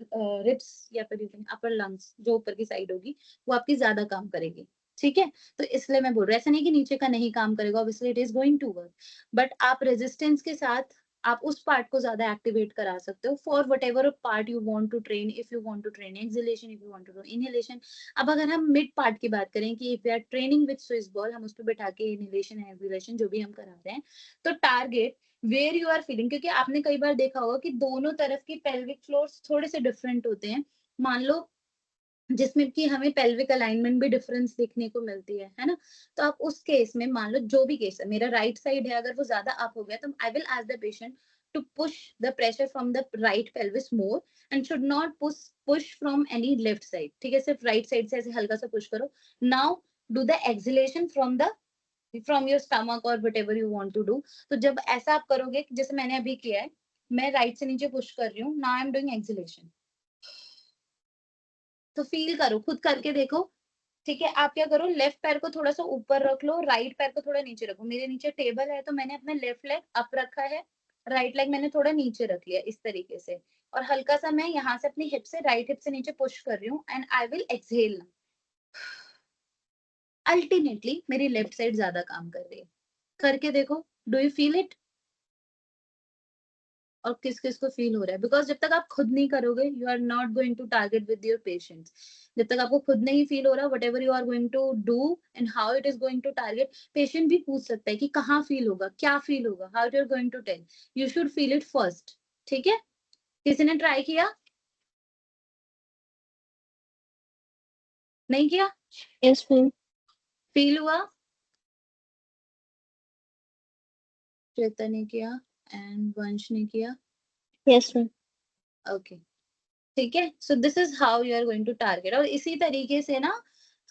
रिब्स या फिर अपर लंग्स, जो ऊपर की साइड होगी, वो आपकी ज्यादा काम करेगी। ठीक है, तो इसलिए मैं बोल रही हूँ, ऐसा नहीं कि नीचे का नहीं काम करेगा, obviously it is going to work, but आप रेजिस्टेंस के साथ आप उस पार्ट को ज्यादा एक्टिवेट करा सकते हो for whatever part you want to train. If you want to train exhalation, if you want to do inhalation. अब अगर हम मिड पार्ट की बात करें कि if we are training with Swiss ball, हम उस पर बैठा के इनहेलेशन एक्सहेलेशन जो भी हम करा रहे हैं, तो target where you are feeling, क्योंकि आपने कई बार देखा होगा कि दोनों तरफ की पेल्विक फ्लोर्स थोड़े से डिफरेंट होते हैं। मान लो जिसमें कि हमें पेल्विक अलाइनमेंट भी डिफरेंस देखने को मिलती है ना? तो आप उस केस में, मान लो जो भी केस है, मेरा राइट साइड है, अगर वो ज्यादा अप हो गया, तो I will ask the patient to push the pressure from the right pelvis more and should not push from any left side. ठीक है, सिर्फ राइट साइड से ऐसे हल्का सा पुश करो। Now do the exhalation from your stomach और whatever you want to do। तो जब ऐसा आप करोगे, जैसे मैंने अभी किया है, मैं राइट से नीचे पुश कर रही हूँ, now I am doing exhalation, तो फील करो, खुद करके देखो। ठीक है, आप क्या करो, लेफ्ट पैर को थोड़ा सा ऊपर रख लो, राइट पैर को थोड़ा नीचे रखो। मेरे नीचे टेबल है, तो मैंने अपना लेफ्ट लेग अप रखा है, राइट लेग मैंने थोड़ा नीचे रख लिया इस तरीके से, और हल्का सा मैं यहाँ से अपनी हिप से, राइट हिप से नीचे पुश कर रही हूँ and I will exhale. Ultimately मेरी लेफ्ट साइड ज्यादा काम कर रही है। करके देखो, डू यू फील इट? और किस किस को फील हो रहा है? बिकॉज जब तक आप खुद नहीं करोगे, you are not going to target with your patients. जब तक आपको खुद नहीं फील हो रहा, whatever you are going to do and how it is going to target, patient भी पूछ सकता है कि कहाँ फील होगा, क्या फील होगा, how you are going to tell, you should feel it first. ठीक है, किसी ने ट्राई किया? नहीं किया? Yes, ma'am. फील हुआ? श्वेता ने किया एंड वंश ने किया। Yes, ma'am. ओके, ठीक है, so this is how you are going to target. और इसी तरीके से ना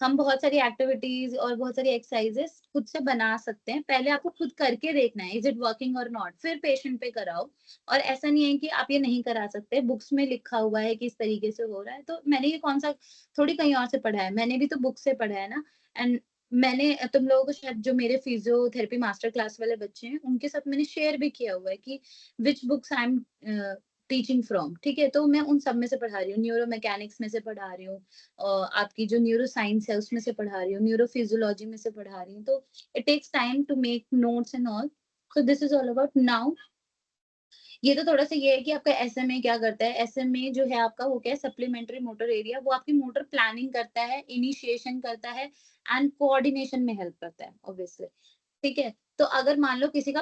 हम बहुत सारी एक्टिविटीज और बहुत सारी एक्सरसाइजेस खुद से बना सकते हैं। पहले आपको खुद करके देखना है, इज इट वर्किंग और नॉट, फिर पेशेंट पे कराओ। और ऐसा नहीं है कि आप ये नहीं करा सकते, बुक्स में लिखा हुआ है कि इस तरीके से हो रहा है, तो मैंने ये कौन सा थोड़ी कहीं और से पढ़ा है, मैंने भी तो बुक से पढ़ा है ना। एंड मैंने तुम लोगों को शायद, जो मेरे फिजियोथेरेपी मास्टर क्लास वाले बच्चे हैं, उनके साथ मैंने शेयर भी किया हुआ है कि विच books I am teaching from. ठीक है, तो मैं उन सब में से पढ़ा रही हूँ, न्यूरो मैकेनिक्स में से पढ़ा रही हूँ, आपकी जो न्यूरो साइंस है उसमें से पढ़ा रही हूँ, न्यूरो फिजियोलॉजी में से पढ़ा रही हूँ। तो it takes time to make notes and all, so this is all about now. ये तो थोड़ा सा ये है कि आपका एसएमए क्या करता है। एसएमए जो है आपका, वो क्या है, सप्लीमेंट्री मोटर एरिया, वो आपकी मोटर प्लानिंग करता है, इनिशिएशन करता है एंड कोऑर्डिनेशन में हेल्प करता है ऑब्वियसली। ठीक है, तो अगर मान लो किसी का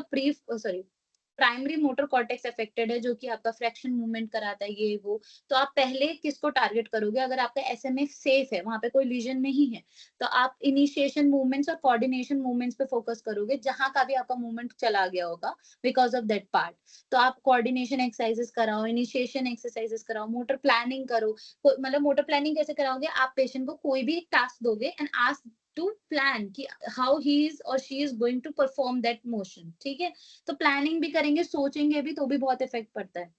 प्राइमरी मोटर कॉर्टेक्स अफेक्टेड है, जो कि आपका फ्रैक्शन मूवमेंट कराता है, ये वो, तो आप पहले किसको टारगेट करोगे? अगर आपका एसएमए सेफ है, वहां पे कोई लीजन नहीं है, तो आप इनिशिएशन मूवमेंट्स और कोऑर्डिनेशन मूवमेंट्स पे फोकस करोगे, जहां का भी आपका मूवमेंट चला गया होगा बिकॉज ऑफ दैट पार्ट। तो आप कोऑर्डिनेशन एक्सरसाइजेस कराओ, इनिशिएशन एक्सरसाइजेस कराओ, मोटर प्लानिंग करो। मतलब मोटर प्लानिंग कैसे कराओगे? आप पेशेंट को कोई भी एक टास्क दोगे एंड आस्क टू प्लान कि हाउ ही इज और she is going to perform that motion. ठीक है, तो प्लानिंग भी करेंगे, सोचेंगे भी, तो भी बहुत इफेक्ट पड़ता है।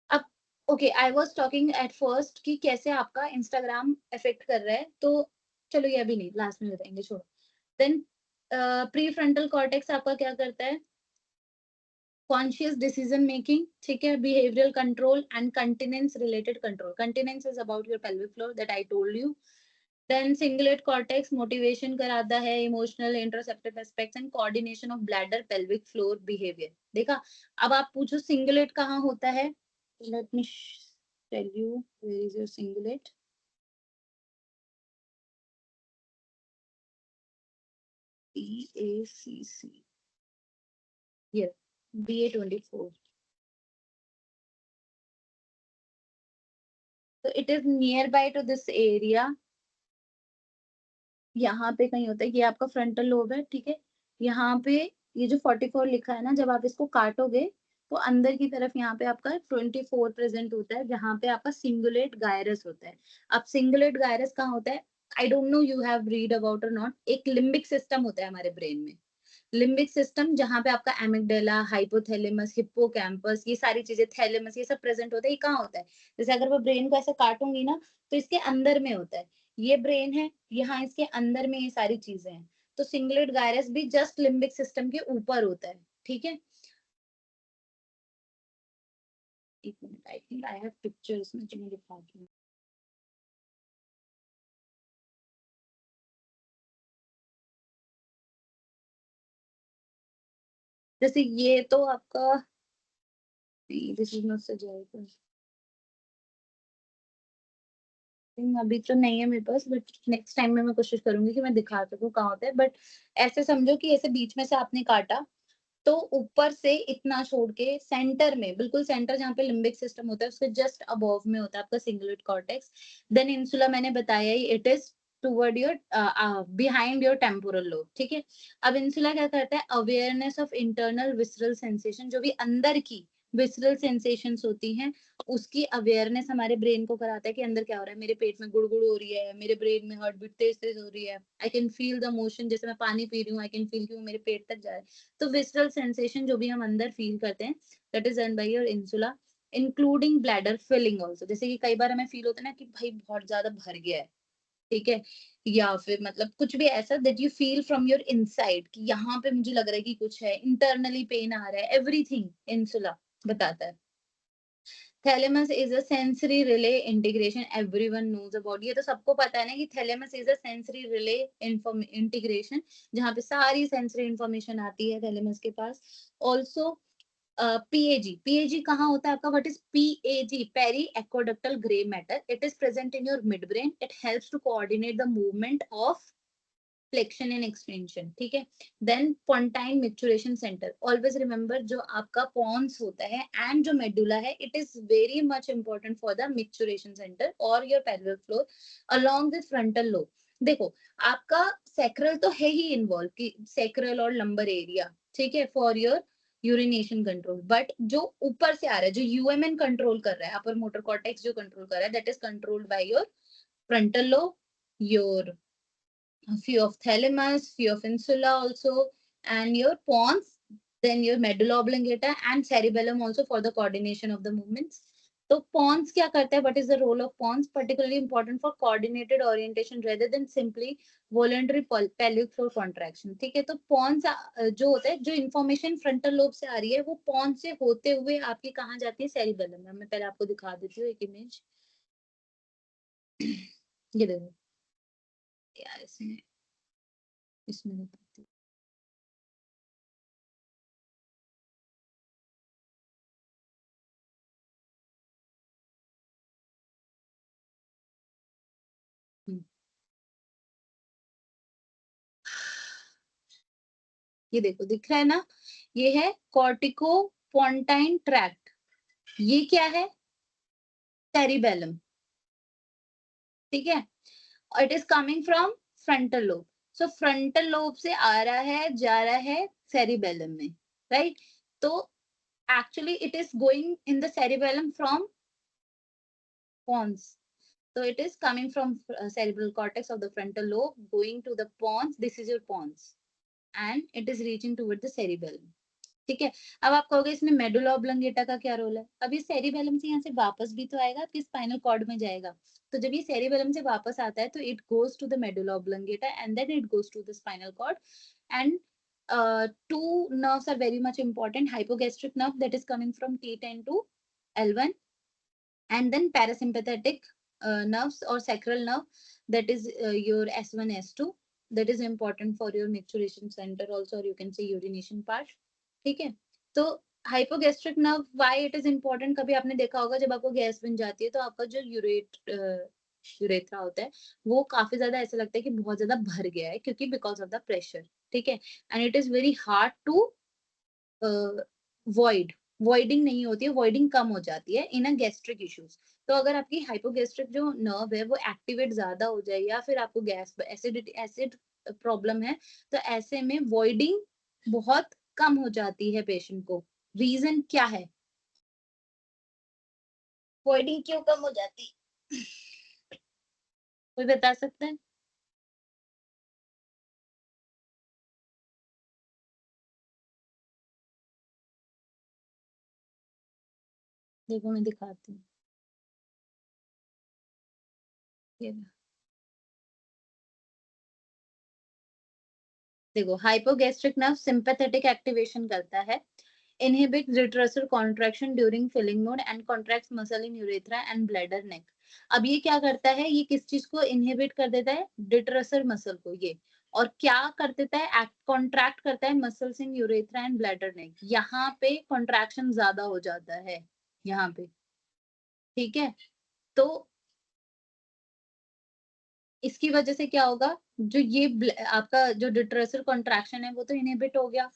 अब okay, I was talking at first कि कैसे आपका इंस्टाग्राम इफेक्ट कर रहा है, तो चलो ये अभी नहीं, लास्ट में बताएंगे, छोड़ो। देन प्री फ्रंटल कॉर्टेक्स आपका क्या करता है? कॉन्शियस डिसीजन मेकिंग, ठीक है, behavioural control and continence related control. Continence is about your pelvic floor, that I told you. Then cingulate cortex motivation कराता है, emotional interoceptive aspects and coordination of bladder pelvic floor behaviour. देखा? अब आप पूछो cingulate कहाँ होता है, let me tell you where is your cingulate. BACC, here, BA24, so it is nearby to this area, यहाँ पे कहीं होता है, ये आपका फ्रंटल लोब है, ठीक है। यहाँ पे ये जो 44 लिखा है ना, जब आप इसको काटोगे तो अंदर की तरफ यहाँ पे आपका 24 प्रेजेंट होता है, जहाँ पे आपका सिंगुलेट गायरस होता है। अब सिंगुलेट गायरस कहाँ होता है? आई don't know you have read about और नॉट। एक लिम्बिक सिस्टम होता है हमारे ब्रेन में, लिम्बिक सिस्टम, जहाँ पे आपका एमिगडाला, हाइपोथैलेमस, हिप्पोकैम्पस, ये सारी चीजें, थैलेमस, ये सब प्रेजेंट होता है। ये कहाँ होता है? जैसे अगर मैं ब्रेन को ऐसे काटूंगी ना, तो इसके अंदर में होता है। ये ब्रेन है, यहाँ इसके अंदर में ये सारी चीजें हैं। तो सिंगुलेट गायरस भी जस्ट लिम्बिक सिस्टम के ऊपर होता है, ठीक है। एक minute, I think I have pictures में, जो मैं दिखाती हूँ। जैसे ये तो आपका, दिस इज नॉट सजाएगा, अभी तो नहीं है मेरे पास, बट नेक्स्ट टाइम में मैं कोशिश करूंगी कि मैं दिखा सकूं कहाँ होता है। बट ऐसे समझो कि ऐसे बीच में से आपने काटा, तो ऊपर से इतना छोड़ के सेंटर में, बिल्कुल सेंटर जहाँ पे लिम्बिक सिस्टम होता है, उसके जस्ट अबव में होता है आपका सिंगुलेट कॉर्टेक्स। देन इंसुला मैंने बताया ही, it is toward your behind your temporal lobe, ठीक है। अब इंसुला क्या करता है? Awareness of internal visceral sensation, जो भी अंदर की विसरल सेंसेशंस होती हैं, उसकी अवेयरनेस हमारे ब्रेन को कराता है कि अंदर क्या हो रहा है। मेरे पेट में गुड़गुड़ हो रही है, मेरे ब्रेन में हार्ट बीट तेज तेज हो रही है, I can feel the motion, जैसे मैं पानी पी रही हूँ, आई कैन फील कि वो मेरे पेट तक जा रहा है। तो विसरल सेंसेशन जो भी हम अंदर फील करते हैं, that is done by your insula, including bladder filling also. जैसे कि कई बार हमें फील होता है ना कि भाई बहुत ज्यादा भर गया है, ठीक है, या फिर मतलब कुछ भी ऐसा that you feel from your inside कि यहाँ पे मुझे लग रहा है कि कुछ है, इंटरनली पेन आ रहा है, एवरीथिंग इंसुला बताता है। Thalamus is a sensory relay integration, everyone knows about. ये तो सबको पता है ना कि thalamus is a sensory relay integration, जहाँ पे सारी सेंसरी इंफॉर्मेशन आती है थैलेमस के पास। ऑल्सो पीएजी, पीएजी कहाँ होता है आपका? What is PAG? Periaqueductal grey matter, it is present in your midbrain, it helps to coordinate the movement of flexion and extension, ठीक है। Then pontine maturation centre, always remember, जो आपका pons होता है and जो medulla है, it is very much important for the maturation centre और your pelvic floor along with frontal lobe. देखो, आपका सैक्रल तो है ही इन्वॉल्व, कि सैक्रल और लंबर एरिया, ठीक है, for your urination control. But जो ऊपर से आ रहा है, जो यूएमएन कंट्रोल कर रहा है, अपर मोटर कॉर्टेक्स जो कंट्रोल कर रहा है, that is controlled by your frontal lobe, your few of thalamus, few of insula also, and your pons, then your medulla oblongata and cerebellum also for the coordination of the movements. तो pons क्या करता है? What is the role of pons? Particularly important for coordinated orientation rather than simply voluntary pelvic floor contraction. ठीक है, तो pons जो होता है, जो information frontal lobe से आ रही है, वो pons से होते हुए आपकी कहाँ जाती है? cerebellum में। मैं पहले आपको दिखा देती हूँ एक इमेज, ये देखो यार, इसमें इसमें दिखाती हूँ। ये देखो, दिख रहा है ना? ये है कॉर्टिको पोंटाइन ट्रैक्ट। ये क्या है? सेरिबेलम, ठीक है। It is coming from frontal lobe. So frontal lobe से आ रहा है, जा रहा है सेरिबेलम में, राइट। तो actually it is going in the cerebellum from pons. So it is coming from cerebral cortex of the frontal lobe going to the pons. This is your pons, and it is reaching toward the cerebellum. ठीक है। अब आप कहोगे इसमें medulla oblongata का क्या role है? अब ये सेरिबेलम से यहाँ से वापस भी तो आएगा, आपके स्पाइनल कॉर्ड में जाएगा। तो जब ये सेरिबेलम से वापस आता है, तो it goes to the medulla oblongata and then it goes to the spinal cord. And two nerves are very much important: hypogastric nerve that is coming from T10 to L1, and then parasympathetic nerves or sacral nerve, that is your S1 S2, that is important for your maturation center also, or you can say urination part, ठीक है। तो hypogastric nerve, why it is important? कभी आपने देखा होगा जब आपको gas बन जाती है, तो आपका जो यूरेथ्रा होता है, वो काफी ज्यादा ऐसा लगता है कि बहुत ज्यादा भर गया है, क्योंकि बिकॉज ऑफ द प्रेशर, ठीक है। And it is very hard to void, voiding नहीं होती है, वॉइडिंग कम हो जाती है इन अ गैस्ट्रिक इश्यूज। तो अगर आपकी हाइपोगैस्ट्रिक जो नर्व है वो एक्टिवेट ज्यादा हो जाए या फिर आपको गैस एसिड प्रॉब्लम है, तो ऐसे में वॉइडिंग बहुत कम हो जाती है पेशेंट को। रीजन क्या है, वॉइडिंग क्यों कम हो जाती, कोई बता सकता है? देखो मैं दिखाती हूँ, ये देखो हाइपोगैस्ट्रिक नर्व सिंपैथेटिक एक्टिवेशन करता है, inhibit retractor contraction during filling mode and contracts muscle in urethra and bladder neck। अब ये क्या करता है, ये किस चीज को इनहिबिट कर देता है, डिट्रेसर मसल को ये, और क्या कर देता है, कॉन्ट्रैक्ट करता है muscles in urethra and bladder neck, यहाँ पे कॉन्ट्रैक्शन ज्यादा हो जाता है यहाँ पे, ठीक है। तो इसकी वजह से क्या होगा, जो ये आपका जो डिट्रेसर कॉन्ट्रैक्शन है वो तो इनहिबिट हो गया,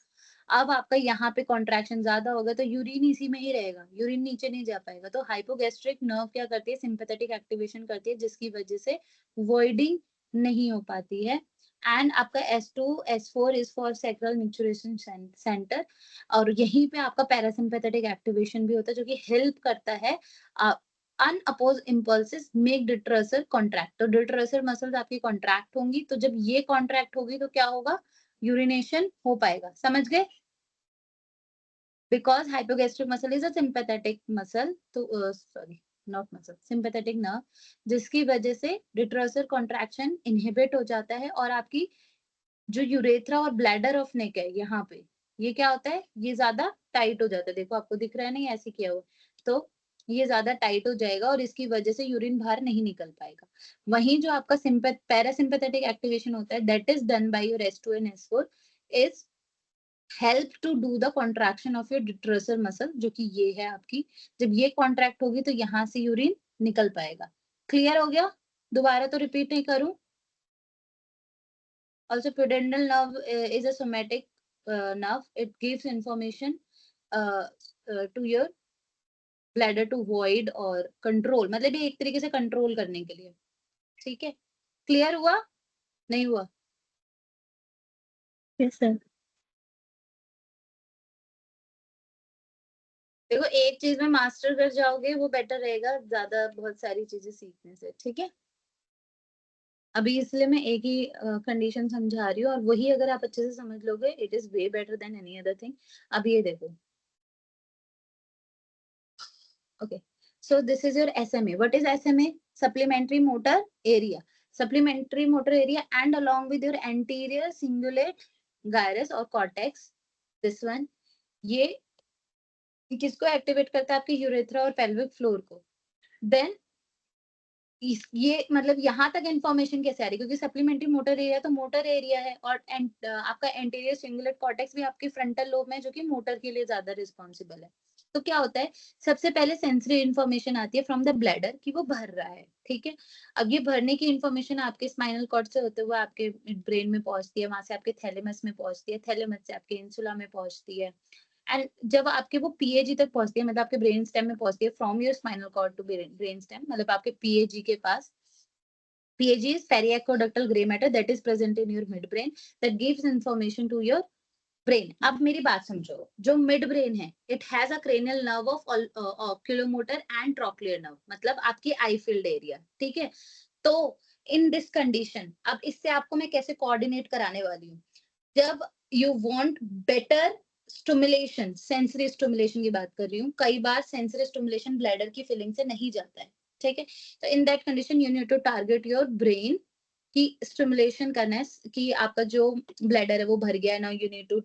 अब आपका यहाँ पे कॉन्ट्रैक्शन ज्यादा होगा तो यूरिन इसी में ही रहेगा, यूरिन नीचे नहीं जा पाएगा। तो हाइपोगैस्ट्रिक नर्व क्या करती है, सिंपैथेटिक एक्टिवेशन करती है, जिसकी वजह से वॉइडिंग नहीं हो पाती है। एंड आपका S2 S4 is for sacral maturation centre, और यहीं पे आपका पैरासिम्पैथेटिक एक्टिवेशन भी होता है जो कि हेल्प करता है अनअपोज इम्पल्सेस मेक डिट्रेसर कॉन्ट्रैक्ट। तो डिट्रेसर मसल्स आपकी कॉन्ट्रैक्ट होंगी, तो जब ये कॉन्ट्रैक्ट होगी तो क्या होगा, यूरिनेशन हो पाएगा, समझ गए? Because hypogastric muscle is a sympathetic muscle, तो sorry not muscle, sympathetic nerve, जिसकी वजह से डिट्रेसर कॉन्ट्रैक्शन इनहिबिट हो जाता है, और आपकी जो यूरेथ्रा और ब्लैडर ऑफ नेक है यहाँ पे, ये क्या होता है, ये ज्यादा टाइट हो जाता है, देखो आपको दिख रहा है नहीं ऐसे किया हुआ, तो ये ज्यादा टाइट हो जाएगा और इसकी वजह से यूरिन बाहर नहीं निकल पाएगा। वहीं जो आपका पैरासिम्पैथेटिक एक्टिवेशन होता है, that is done by your S2 and S4, is help to do the contraction of your detrusor muscle, जो कि ये है आपकी, जब ये कॉन्ट्रैक्ट होगी तो यहाँ से यूरिन निकल पाएगा। क्लियर हो गया, दोबारा तो रिपीट नहीं करूं। Also pudendal nerve is a somatic nerve, it gives information to your bladder to void और control, मतलब ये एक तरीके से कंट्रोल करने के लिए, ठीक है। क्लियर हुआ, नहीं हुआ? Yes, sir. देखो एक चीज में मास्टर कर जाओगे वो बेटर रहेगा, ज्यादा बहुत सारी चीजें सीखने से, ठीक है। अभी इसलिए मैं एक ही कंडीशन समझा रही हूँ, और वही अगर आप अच्छे से समझ लोगे, it is way better than any other thing. अब ये देखो, okay, so this is your SMA. What is SMA? Supplementary motor area. Supplementary motor area and along with your anterior cingulate gyrus or cortex, this one, ये किसको activate करता है, आपके urethra और pelvic floor को। देन ये मतलब यहाँ तक इन्फॉर्मेशन कैसे आ रही है, क्योंकि सप्लीमेंट्री मोटर एरिया तो मोटर एरिया है, और आपका एंटीरियर सिंगुलेट कॉर्टेक्स भी आपके फ्रंटल लोब में, जो कि मोटर के लिए ज्यादा रिस्पॉन्सिबल है। तो क्या होता है, सबसे पहले सेंसरी इन्फॉर्मेशन आती है फ्रॉम द ब्लैडर कि वो भर रहा है, ठीक है। अब ये भरने की इन्फॉर्मेशन आपके स्पाइनल कॉर्ड से होते हुए आपके ब्रेन में पहुंचती है, वहां से आपके थैलेमस में पहुंचती है, थैलेमस से आपके इंसुला में पहुंचती है, एंड जब आपके वो पीएजी तक पहुंचती है, मतलब आपके ब्रेन स्टेम में पहुंचती है, from your spinal cord to brain stem, मतलब आपके पीएजी के पास। PAG is periaqueductal gray matter that is present in your midbrain that gives information to your brain. अब मेरी बात समझो, जो मिड ब्रेन है, it has a cranial nerve of oculomotor and trochlear nerve, मतलब आपकी आई फील्ड एरिया, ठीक है। तो इन दिस कंडीशन, अब इससे आपको मैं कैसे कोऑर्डिनेट कराने वाली हूँ, जब you want better stimulation, sensory stimulation की बात कर रही हूँ, कई बार सेंसरी स्टिमुलेशन ब्लैडर की फिलिंग से नहीं जाता है, ठीक है। तो in that condition you need to target your brain की स्टिमुलेशन करना है कि आपका जो ब्लैडर है वो भर गया है ना, यू नीड टू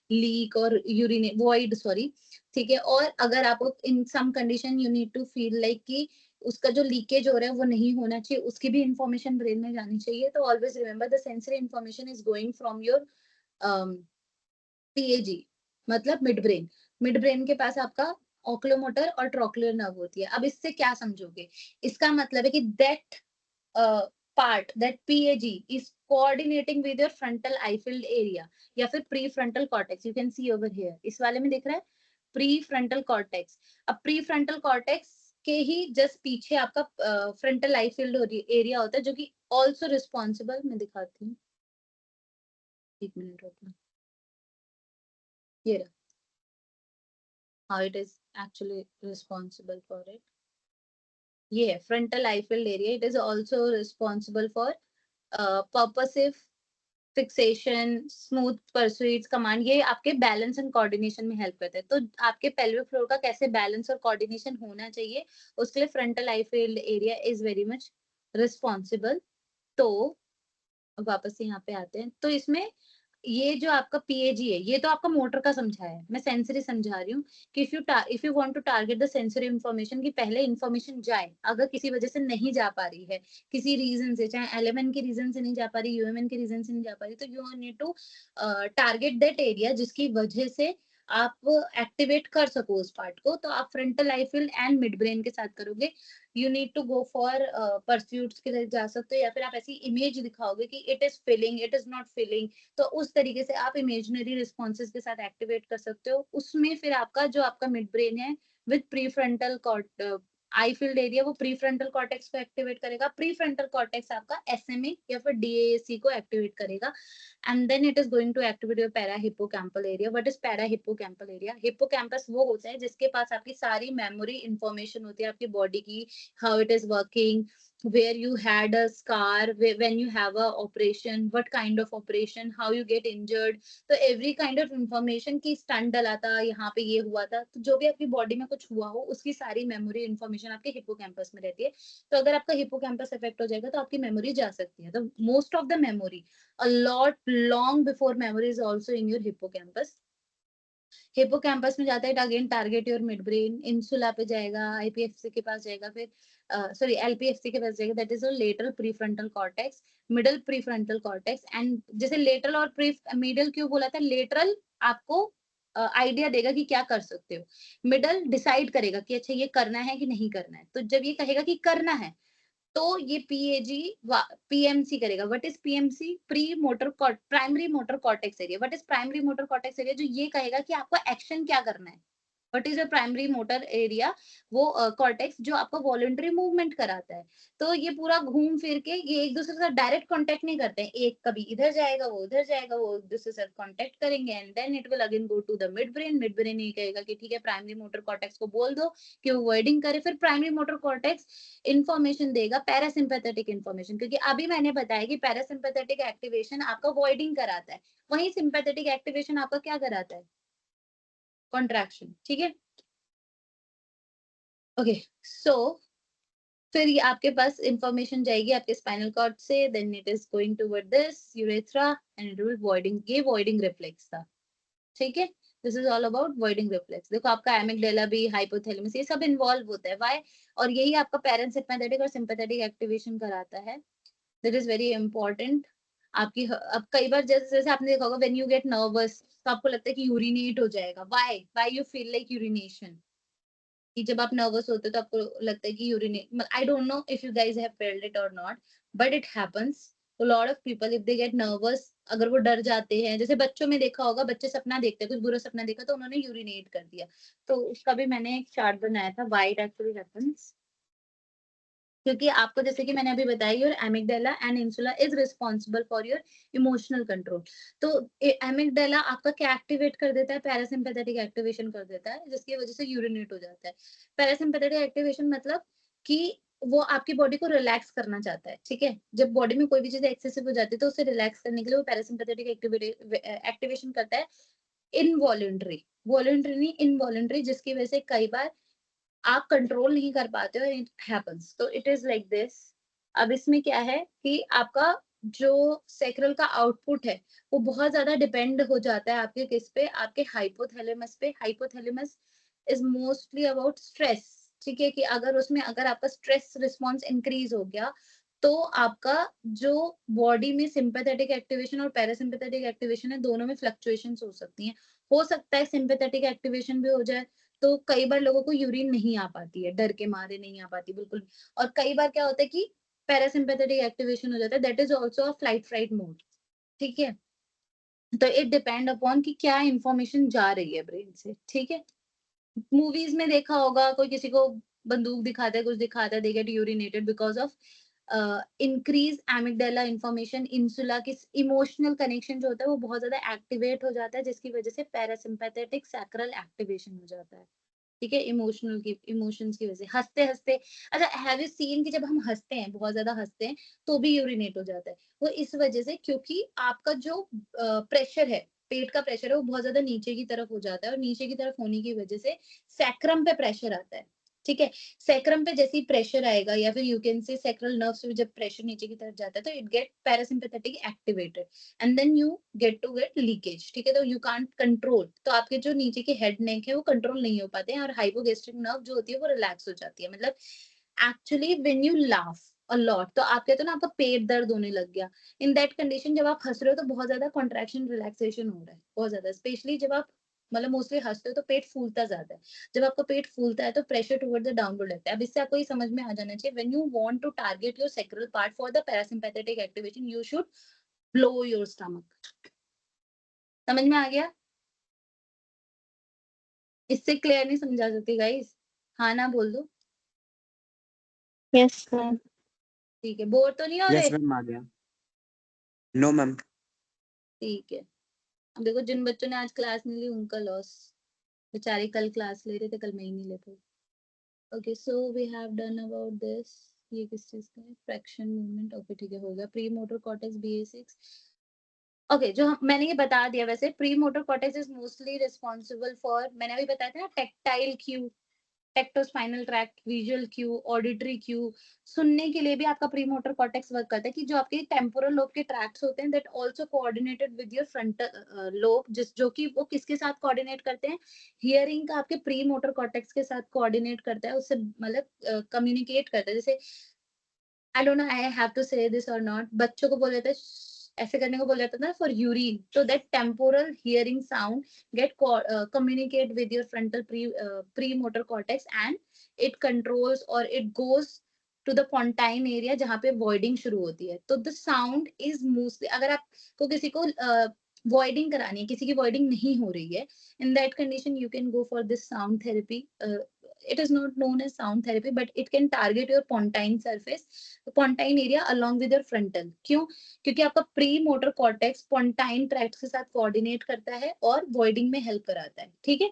लीक और यूरिन वॉइड, सॉरी, ठीक है। और अगर आप in some condition you need to feel like कि उसका जो लीकेज हो रहा है वो नहीं होना चाहिए, उसकी भी इंफॉर्मेशन ब्रेन में जानी चाहिए। तो always remember the sensory information is going from your PAG, मतलब मिड ब्रेन के पास आपका ऑक्लोमोटर और ट्रॉक्लियर नर्व होती है। अब इससे क्या समझोगे, इसका मतलब है कि that part that PAG is coordinating with your frontal eye field area या फिर prefrontal cortex, you can see over here, इस वाले में दिख रहा है प्री फ्रंटल कॉर्टेक्स। अब प्री फ्रंटल कॉर्टेक्स के ही जस्ट पीछे आपका फ्रंटल आई फील्ड एरिया होता है, जो कि ऑल्सो रिस्पॉन्सिबल, मैं दिखाती हूँ, एक मिनट रुकना, ये रहा, how it is actually responsible for it. ये है frontal eye field area, it is also responsible for purposive fixation, smooth pursuits, command, ये आपके बैलेंस एंड कोऑर्डिनेशन में हेल्प करते हैं। तो आपके पेल्विक फ्लोर का कैसे बैलेंस और कोऑर्डिनेशन होना चाहिए, उसके लिए frontal eye field area is very much responsible. तो वापस से यहाँ पे आते हैं, तो इसमें ये जो आपका पीएजी है, ये तो आपका मोटर का समझाया है, मैं सेंसरी समझा रही हूँ कि if you want to target the sensory information, की पहले इंफॉर्मेशन जाए, अगर किसी वजह से नहीं जा पा रही है, किसी रीजन से, चाहे एलएमएन के रीजन से नहीं जा पा रही, यूएमएन के रीजन से नहीं जा पा रही, तो you need to target that area जिसकी वजह से आप एक्टिवेट कर सको उस पार्ट को। तो आप frontal eye field and mid brain के साथ करोगे। You need to go for pursuits के लिए जा सकते हो, या फिर आप ऐसी इमेज दिखाओगे कि it is feeling, it is not feeling, तो उस तरीके से आप इमेजिनरी रिस्पॉन्सेज के साथ एक्टिवेट कर सकते हो। उसमें फिर आपका जो आपका मिड ब्रेन है with prefrontal eye field area, वो प्री फ्रंटल कॉर्टेक्स को एक्टिवेट करेगा। प्री फ्रंटल कॉर्टेक्स आपका एसएमए या फिर डीएएसी को एक्टिवेट करेगा, and then it is going to activate your parahippocampal area. What is parahippocampal area? Hippocampus वो होता है जिसके पास आपकी सारी मेमोरी इंफॉर्मेशन होती है आपकी बॉडी की, how it is working, where you had a scar, when you have a operation, what kind of operation, how you get injured, तो every kind of information की स्टंट डला था, यहाँ पे ये हुआ था, तो जो भी आपकी बॉडी में कुछ हुआ हो उसकी सारी मेमोरी इंफॉर्मेशन आपके हिप्पोकैम्पस में रहती है। तो अगर आपका हिप्पोकैम्पस इफेक्ट हो जाएगा तो आपकी मेमोरी जा सकती है। तो most of the memory, a lot long before memory is also in your hippocampus। Hippocampus में जाता है again target your mid brain, insula पे जाएगा, आईपीएफसी के पास जाएगा, फिर सॉरी एलपीएफसी के पास जाएगा, that is a lateral prefrontal cortex, middle prefrontal cortex. And जैसे लेटरल और प्री मिडल क्यों बोला था, लेटरल आपको आइडिया देगा कि क्या कर सकते हो, मिडल डिसाइड करेगा कि अच्छा ये करना है कि नहीं करना है। तो जब ये कहेगा कि करना है तो ये पीएजी पीएमसी करेगा। What is PMC? Primary motor cortex area. What is primary motor cortex area? जो ये कहेगा कि आपको एक्शन क्या करना है। What is a primary motor area? वो कॉर्टेक्स जो आपको वॉलंटरी मूवमेंट कराता है। तो ये पूरा घूम फिर के ये एक दूसरे के साथ डायरेक्ट कांटेक्ट नहीं करते हैं, एक कभी इधर जाएगा, वो उधर जाएगा, वो एक दूसरे से कांटेक्ट करेंगे, and then it will again go to the mid brain. Mid brain ये कहेगा कि ठीक है प्राइमरी मोटर कॉर्टेक्स को बोल दो कि वो वर्डिंग करे, फिर प्राइमरी मोटर कॉर्टेक्स इंफॉर्मेशन देगा, पैरासिम्पैथेटिक इंफॉर्मेशन, क्योंकि अभी मैंने बताया कि पैरासिम्पैथेटिक एक्टिवेशन आपका वॉइडिंग कराता है, वहीं सिंपैथेटिक एक्टिवेशन आपका क्या कराता है, कॉन्ट्रैक्शन। ठीक है, ओके। सो फिर ये आपके पास इंफॉर्मेशन जाएगी आपके स्पाइनल कॉर्ड से, then it is going toward this urethra and it will voiding, ये वॉइडिंग रिफ्लेक्स था। ठीक है, this is all about voiding reflex. देखो आपका एमिगडाला भी, हाइपोथैलेमस, ये सब इन्वॉल्व होता है। व्हाई? और यही आपका पैरासिम्पैथेटिक और सिंपैथेटिक एक्टिवेशन कराता है। That is very important. आपकी अब कई बार जैसे जैसे आपने देखा होगा व्हेन यू गेट नर्वस तो आपको लगता है कि यूरिनेट हो जाएगा। Why why you feel like urination? कि जब आप नर्वस होते हो तो आपको लगता है कि urinate, I don't know if you guys have felt it और not, but it happens to lot of people if they get nervous. अगर वो डर जाते हैं, जैसे बच्चों में देखा होगा, बच्चे सपना देखते हैं, कुछ बुरा सपना देखा तो उन्होंने यूरिनेट कर दिया। तो उसका भी मैंने एक चार्ट बनाया था, व्हाई इट एक्चुअली हैपेंस। क्योंकि आपको जैसे कि मैंने अभी बताया, your amygdala and insula is responsible for your emotional control. तो एमिगडाला आपका क्या एक्टिवेट कर देता है, पैरासिम्पैथेटिक एक्टिवेशन कर देता है, जिसकी वजह से यूरिनेट हो जाता है। पैरासिम्पैथेटिक एक्टिवेशन मतलब कि वो आपकी बॉडी को रिलैक्स करना चाहता है। ठीक है, जब बॉडी में कोई भी चीज एक्सेसिव हो जाती है तो उसे रिलैक्स करने के लिए वो पैरासिम्पैथेटिक एक्टिवेशन करता है, इनवॉलेंट्री, वॉलेंट्री नहीं इनवॉलेंट्री, जिसकी वजह से कई बार आप कंट्रोल नहीं कर पाते हो, इट हैपेंस। तो इट इज लाइक दिस। अब इसमें क्या है कि आपका जो सैक्रल का आउटपुट है वो बहुत ज्यादा डिपेंड हो जाता है आपके किस पे, आपके हाइपोथैलेमस पे। Hypothalamus is mostly about stress. ठीक है, कि अगर उसमें अगर आपका स्ट्रेस रिस्पॉन्स इंक्रीज हो गया तो आपका जो बॉडी में सिंपैथेटिक एक्टिवेशन और पैरासिम्पैथेटिक एक्टिवेशन है, दोनों में फ्लक्चुएशंस हो सकती हैं। हो सकता है सिंपैथेटिक एक्टिवेशन भी हो जाए, तो कई बार लोगों को यूरिन नहीं आ पाती है, डर के मारे नहीं आ पाती बिल्कुल। और कई बार क्या होता है कि पैरासिम्पैथेटिक एक्टिवेशन हो जाता है, that is also a flight flight mode. ठीक है, तो इट डिपेंड अपॉन कि क्या इंफॉर्मेशन जा रही है ब्रेन से। ठीक है, मूवीज में देखा होगा, कोई किसी को बंदूक दिखाता है, कुछ दिखाता है, they get urinated because of increase amygdala information, insula की इमोशनल कनेक्शन जो होता है वो बहुत ज्यादा एक्टिवेट हो जाता है, जिसकी वजह से पैरासिम्पैथेटिक सैक्रल एक्टिवेशन हो जाता है। ठीक है, इमोशंस की वजह से हंसते हंसते। अच्छा, हैव यू सीन कि जब हम हंसते हैं, बहुत ज्यादा हंसते हैं, तो भी यूरिनेट हो जाता है। वो इस वजह से, क्योंकि आपका जो प्रेशर है, पेट का प्रेशर है, वो बहुत ज्यादा नीचे की तरफ हो जाता है, और नीचे की तरफ होने की वजह से सैक्रम पे प्रेशर आता है। ठीक है, सैक्रम पे जैसे ही प्रेशर आएगा, या फिर you can say sacral nerves पे जब प्रेशर नीचे की तरफ जाता है, तो it get parasympathetic activated and then you get leakage. ठीक है, तो यू कांट कंट्रोल, तो आपके जो नीचे के हेड नेक है वो कंट्रोल नहीं हो पाते हैं, और हाइपोगैस्ट्रिक नर्व जो होती है वो रिलैक्स हो जाती है। मतलब actually when you laugh a lot, तो आप कहते हो ना आपका पेट दर्द होने लग गया, इन दैट कंडीशन जब आप हंस रहे हो तो बहुत ज्यादा कॉन्ट्रैक्शन रिलैक्सेशन हो रहा है, बहुत ज्यादा, स्पेशली जब आप मतलब मोस्टली हंसते हो तो पेट फूलता ज्यादा है। जब आपका पेट फूलता है तो प्रेशर टुवर्ड द डाउनवर्ड लगता है। अब इससे आपको ये समझ में आ जाना चाहिए, when you want to target your sacral part for the parasympathetic activation, you should blow your stomach. समझ में आ गया? इससे क्लियर नहीं समझा सकती गाइस? हाँ ना बोल दो। Yes, ma'am. ठीक है, बोर तो नहीं हो रहे? Yes, ma'am, आ गया. No, ma'am. ठीक है, अब देखो जिन बच्चों ने आज क्लास नहीं ली उनका लॉस, बेचारे कल क्लास ले रहे थे, कल मैं ही नहीं ले पाई। Okay, so we have done about this. ये किस चीज का है? Fraction movement. ओके ठीक है, हो गया। Pre motor cortex BA6। Okay, जो मैंने ये बता दिया, वैसे pre motor cortex is mostly responsible for, मैंने अभी बताया था ना, tactile Q, tectospinal tract, visual Q, auditory Q. सुनने के लिए भी आपका प्री मोटर कॉर्टेक्स वर्क करता है, कि जो आपके टेम्पोरल लोब के ट्रैक्ट्स होते हैं, that also coordinated with your frontal lobe, जिस जो कि वो किसके साथ कोऑर्डिनेट करते हैं? हियरिंग का आपके प्री मोटर कॉर्टेक्स के साथ कोऑर्डिनेट करता है, उससे मतलब कम्युनिकेट करता है। जैसे I don't know I have to say this और नॉट, बच्चों को बोला जाता है ऐसे करने को बोला जाता है ना, फॉर यूरिन, तो that temporal hearing sound get communicate with your frontal premotor cortex, and it controls or it goes to the pontine area जहाँ पे voiding शुरू होती है। तो the sound is mostly, अगर आपको किसी को voiding करानी है, किसी की voiding नहीं हो रही है, in that condition you can go for this sound therapy. It is not known as sound therapy, but it can target your pontine surface, pontine area along with your frontal. क्यों? क्योंकि आपका pre motor cortex पोंटाइन tract के साथ coordinate करता है और voiding में help कराता है। ठीक है,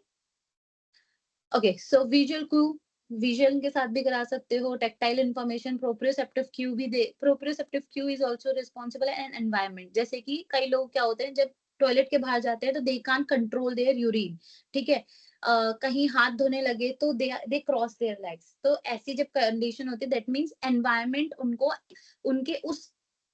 okay, so visual Q, vision के साथ भी करा सकते हो। टेक्टाइल इंफॉर्मेशन, प्रोप्रियोसेप्टिव क्यू भी दे, proprioceptive cue is also responsible and environment. जैसे कि कई लोग क्या होते हैं, जब टॉयलेट के बाहर जाते हैं तो they can't control their urine. ठीक है, कहीं हाथ धोने लगे तो दे क्रॉस देयर लेग्स। तो ऐसी जब कंडीशन होती है, दैट मींस एनवायरनमेंट उनको उनके उस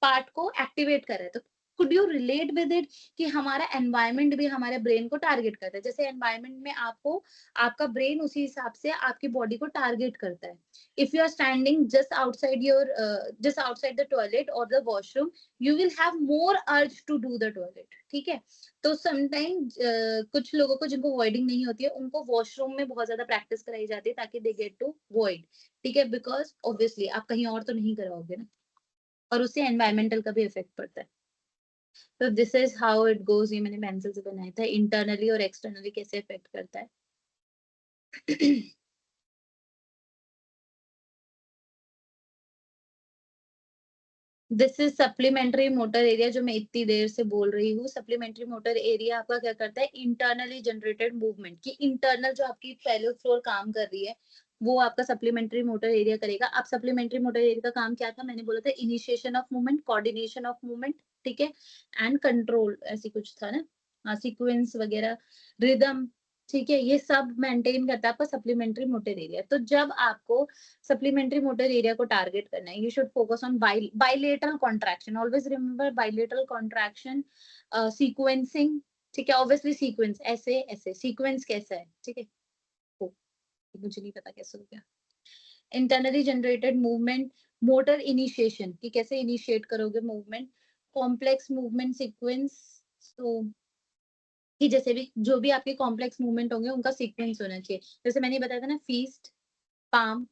पार्ट को एक्टिवेट कर रहा है। तो could you relate with it कि हमारा एनवायरनमेंट भी हमारे ब्रेन को टारगेट करता है? जैसे एनवायरनमेंट में आपको, आपका ब्रेन उसी हिसाब से आपकी बॉडी को टारगेट करता है। If you are standing just outside the toilet और the washroom, you will have more urge to do the toilet. ठीक है, तो समटाइम कुछ लोगों को जिनको वॉइडिंग नहीं होती है, उनको वॉशरूम में बहुत ज्यादा प्रैक्टिस कराई जाती है ताकि दे गेट टू वॉइड। ठीक है, बिकॉज ऑब्वियसली आप कहीं और तो नहीं कराओगे ना, और उससे एनवायरमेंटल का भी इफेक्ट पड़ता है। तो this is how it goes. ये मैंने पेंसिल से बनाया था, इंटरनली और एक्सटर्नली कैसे इफेक्ट करता है। This is supplementary motor area, जो मैं इतनी देर से बोल रही हूँ। सप्लीमेंट्री मोटर एरिया आपका क्या करता है? इंटरनली जनरेटेड मूवमेंट की, इंटरनल जो आपकी पहले फ्लोर काम कर रही है, वो आपका सप्लीमेंट्री मोटर एरिया करेगा। अब सप्लीमेंट्री मोटर एरिया का काम क्या था? मैंने बोला था initiation of movement, coordination of movement, ठीक है, एंड कंट्रोल, ऐसी कुछ था ना, हाँ, सीक्वेंस वगैरह, रिदम। ठीक है, ये सब मेंटेन करता है आपका सप्लीमेंट्री मोटर एरिया। तो जब आपको सप्लीमेंट्री मोटर एरिया को टारगेट करना है, you should focus on bilateral contraction. Always remember bilateral contraction, sequencing. ठीक है, ऑब्वियसली सीक्वेंस ऐसे ऐसे, सीक्वेंस कैसा है? ठीक है, ओ, मुझे नहीं पता कैसे हो गया। Internally generated movement, motor initiation, कि कैसे इनिशिएट करोगे मूवमेंट, कॉम्प्लेक्स मूवमेंट सीक्वेंस। तो कि जैसे भी जो भी आपके कॉम्प्लेक्स मूवमेंट होंगे उनका सीक्वेंस होना चाहिए। जैसे मैंने बताया था ना, फीस्ट, पाम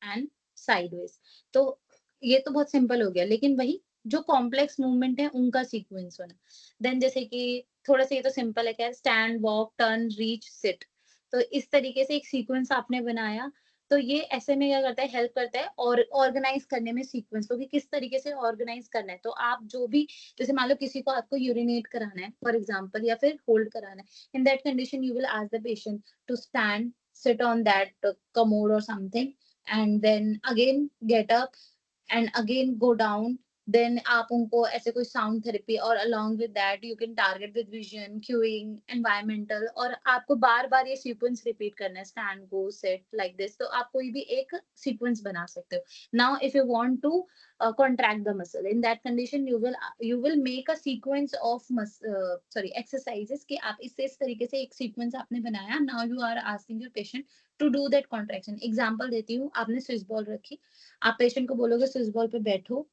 एंड साइडवेज। तो ये तो बहुत सिंपल हो गया, लेकिन वही जो कॉम्प्लेक्स मूवमेंट है उनका सीक्वेंस होना। देन जैसे कि थोड़ा सा ये तो सिंपल है, क्या, stand, walk, turn, reach, sit. तो इस तरीके से एक सीक्वेंस आपने बनाया, तो ये ऐसे में क्या करता है, हेल्प करता है और ऑर्गेनाइज करने में सीक्वेंस को, कि किस तरीके से ऑर्गेनाइज करना है। तो आप जो भी, जैसे मान लो किसी को आपको यूरिनेट कराना है फॉर एग्जांपल, या फिर होल्ड कराना है, in that condition you will ask the patient to stand, sit on that commode or something, and then again get up and again go down. Then आप उनको ऐसे कोई साउंड थेरेपी, और along with that you can target with vision, cueing, environmental, और आपको बार बार ये sequence repeat करना है, stand, go, sit, like this। तो आप कोई भी एक सीक्वेंस बना सकते हो। Now if you want to contract the muscle, in that condition you will make a sequence of exercises, कि आप इस तरीके से एक सीक्वेंस आपने बनाया। Now you are asking your patient to do that contraction। Example देती हूँ, आपने स्विच बॉल रखी, आप पेशेंट को बोलोगे स्विच बॉल पे बैठो,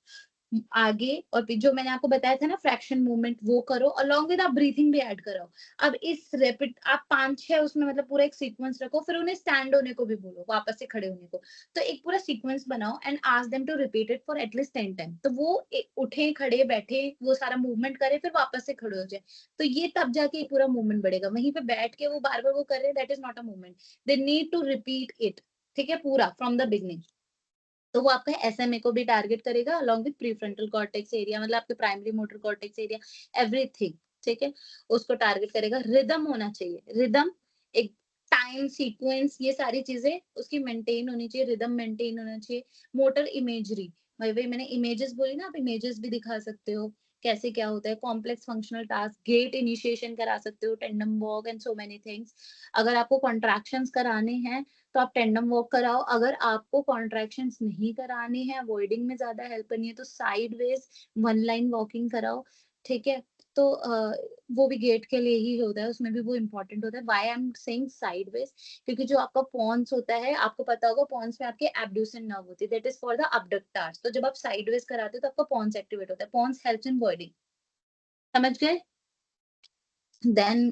आगे और जो मैंने आपको बताया था ना फ्रैक्शन मूवमेंट, वो करो, अलॉन्ग विद आप ब्रीथिंग भी ऐड कराओ। अब इस रेपिड आप 5-6 उसमें मतलब पूरा एक सीक्वेंस रखो, फिर उन्हें स्टैंड होने को भी बोलो, वापस से खड़े होने को। तो एक पूरा सीक्वेंस बनाओ and ask them to repeat it for at least 10 time. तो वो उठे, खड़े, बैठे, वो सारा मूवमेंट करे, फिर वापस से खड़े हो जाए। तो ये तब जाके पूरा मूवमेंट बढ़ेगा। वहीं पे बैठ के वो बार बार वो कर रहे हैं, that is not a movement. They need to repeat it, ठीक है, पूरा फ्रॉम द बिगनिंग। तो वो आपका एसएमए को भी टारगेट करेगा along with prefrontal cortex area, मतलब आपके primary motor cortex area, everything, ठीक है, उसको टारगेट करेगा। रिदम होना चाहिए, रिदम, एक टाइम सीक्वेंस, ये सारी चीजें उसकी मेंटेन होनी चाहिए, रिदम मेंटेन होना चाहिए। मोटर इमेजरी, वही मैंने इमेजेस बोली ना, आप इमेजेस भी दिखा सकते हो कैसे क्या होता है। Complex functional task, gait initiation करा सकते हो, tandem walk and so many things. अगर आपको कॉन्ट्रैक्शंस कराने हैं तो आप टेंडम वॉक कराओ। अगर आपको कॉन्ट्रैक्शंस नहीं करानी है, अवॉइडिंग में ज्यादा हेल्प करनी है, तो साइडवेज 1 लाइन वॉकिंग कराओ, ठीक है। तो वो भी गेट के लिए ही होता है, उसमें भी वो इंपॉर्टेंट होता है। Why I am saying sideways, क्योंकि जो आपका पॉन्स होता है, आपको पता होगा पॉन्स में आपके एब्ड्यूसन नर्व होती है, that is for the abductors. तो जब आप साइडवेज कराते हो तो आपका पॉन्स एक्टिवेट होता है, पॉन्स हेल्प्स इन बॉडी, समझ गए। Then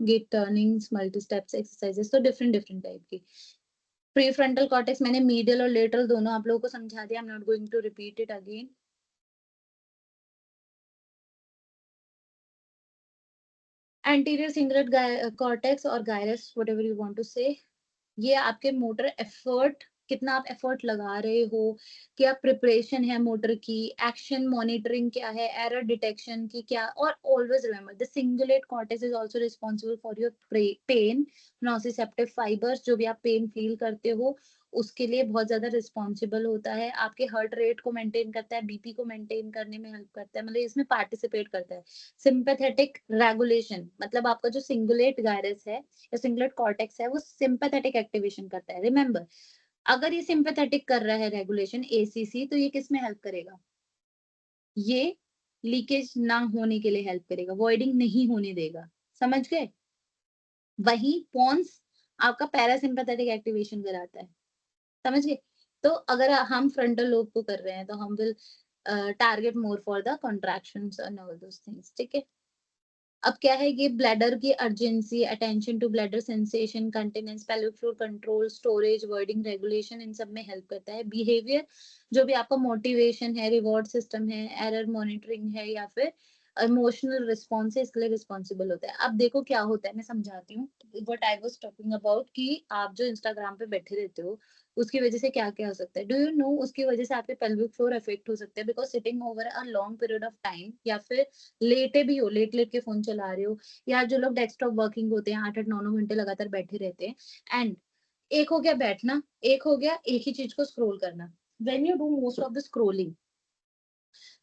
gait turnings, multi steps exercises, तो डिफरेंट डिफरेंट टाइप की। प्रीफ्रंटल कॉर्टेक्स मैंने मीडियल और लेटरल दोनों आप लोगों को समझा दिया, I am not going to repeat it again. Anterior cingulate cortex और gyrus, whatever you want to say, ये आपके मोटर एफर्ट, कितना आप एफर्ट लगा रहे हो, क्या प्रिपरेशन है मोटर की, एक्शन मॉनिटरिंग क्या है, एरर डिटेक्शन की क्या। और always remember the cingulate cortex is also responsible for your pain nociceptive fibres, जो भी आप पेन फील करते हो उसके लिए बहुत ज्यादा रिस्पॉन्सिबल होता है। आपके हार्ट रेट को मेंटेन करता है, बीपी को मेंटेन करने में हेल्प करता है, मतलब इसमें पार्टिसिपेट करता है। सिंपैथेटिक रेगुलेशन, मतलब आपका जो सिंगुलेट गायरस है या सिंगुलेट कॉर्टेक्स है, वो सिंपैथेटिक एक्टिवेशन करता है। रिमेंबर, अगर ये सिंपैथेटिक कर रहा है रेगुलेशन एसीसी, तो ये किस में हेल्प करेगा, ये लीकेज ना होने के लिए हेल्प करेगा, वॉइडिंग नहीं होने देगा, समझ गए। वही पॉन्स आपका पैरासिम्पैथेटिक एक्टिवेशन कराता है, समझ गए। तो अगर हम फ्रंटल लोब को कर रहे हैं तो हम will target more for the contractions and all those things, ठीक है। अब क्या है, ये ब्लैडर की urgency, attention to bladder sensation, continence, pelvic floor control, storage, voiding regulation, इन सब में हेल्प करता है। बिहेवियर, जो भी आपका मोटिवेशन है, रिवॉर्ड सिस्टम है, एरर मॉनिटरिंग है, या फिर इमोशनल रिस्पॉन्स है, इसके लिए रिस्पॉन्सिबल होता है। अब देखो क्या होता है, मैं समझाती हूँ what I was talking about, कि आप जो इंस्टाग्राम पे बैठे रहते हो उसकी वजह से क्या क्या हो सकता है। डू यू नो, उसकी वजह से आपके पेल्विक फ्लोर अफेक्ट हो सकते हैं, because sitting over a long period of time, या फिर लेटे भी हो, लेट लेट के फोन चला रहे हो, या जो लोग डेस्कटॉप वर्किंग होते हैं 8-8 9 घंटे लगातार बैठे रहते हैं। एंड एक हो गया बैठना, एक हो गया एक ही चीज को स्क्रॉल करना। When you do most of the scrolling,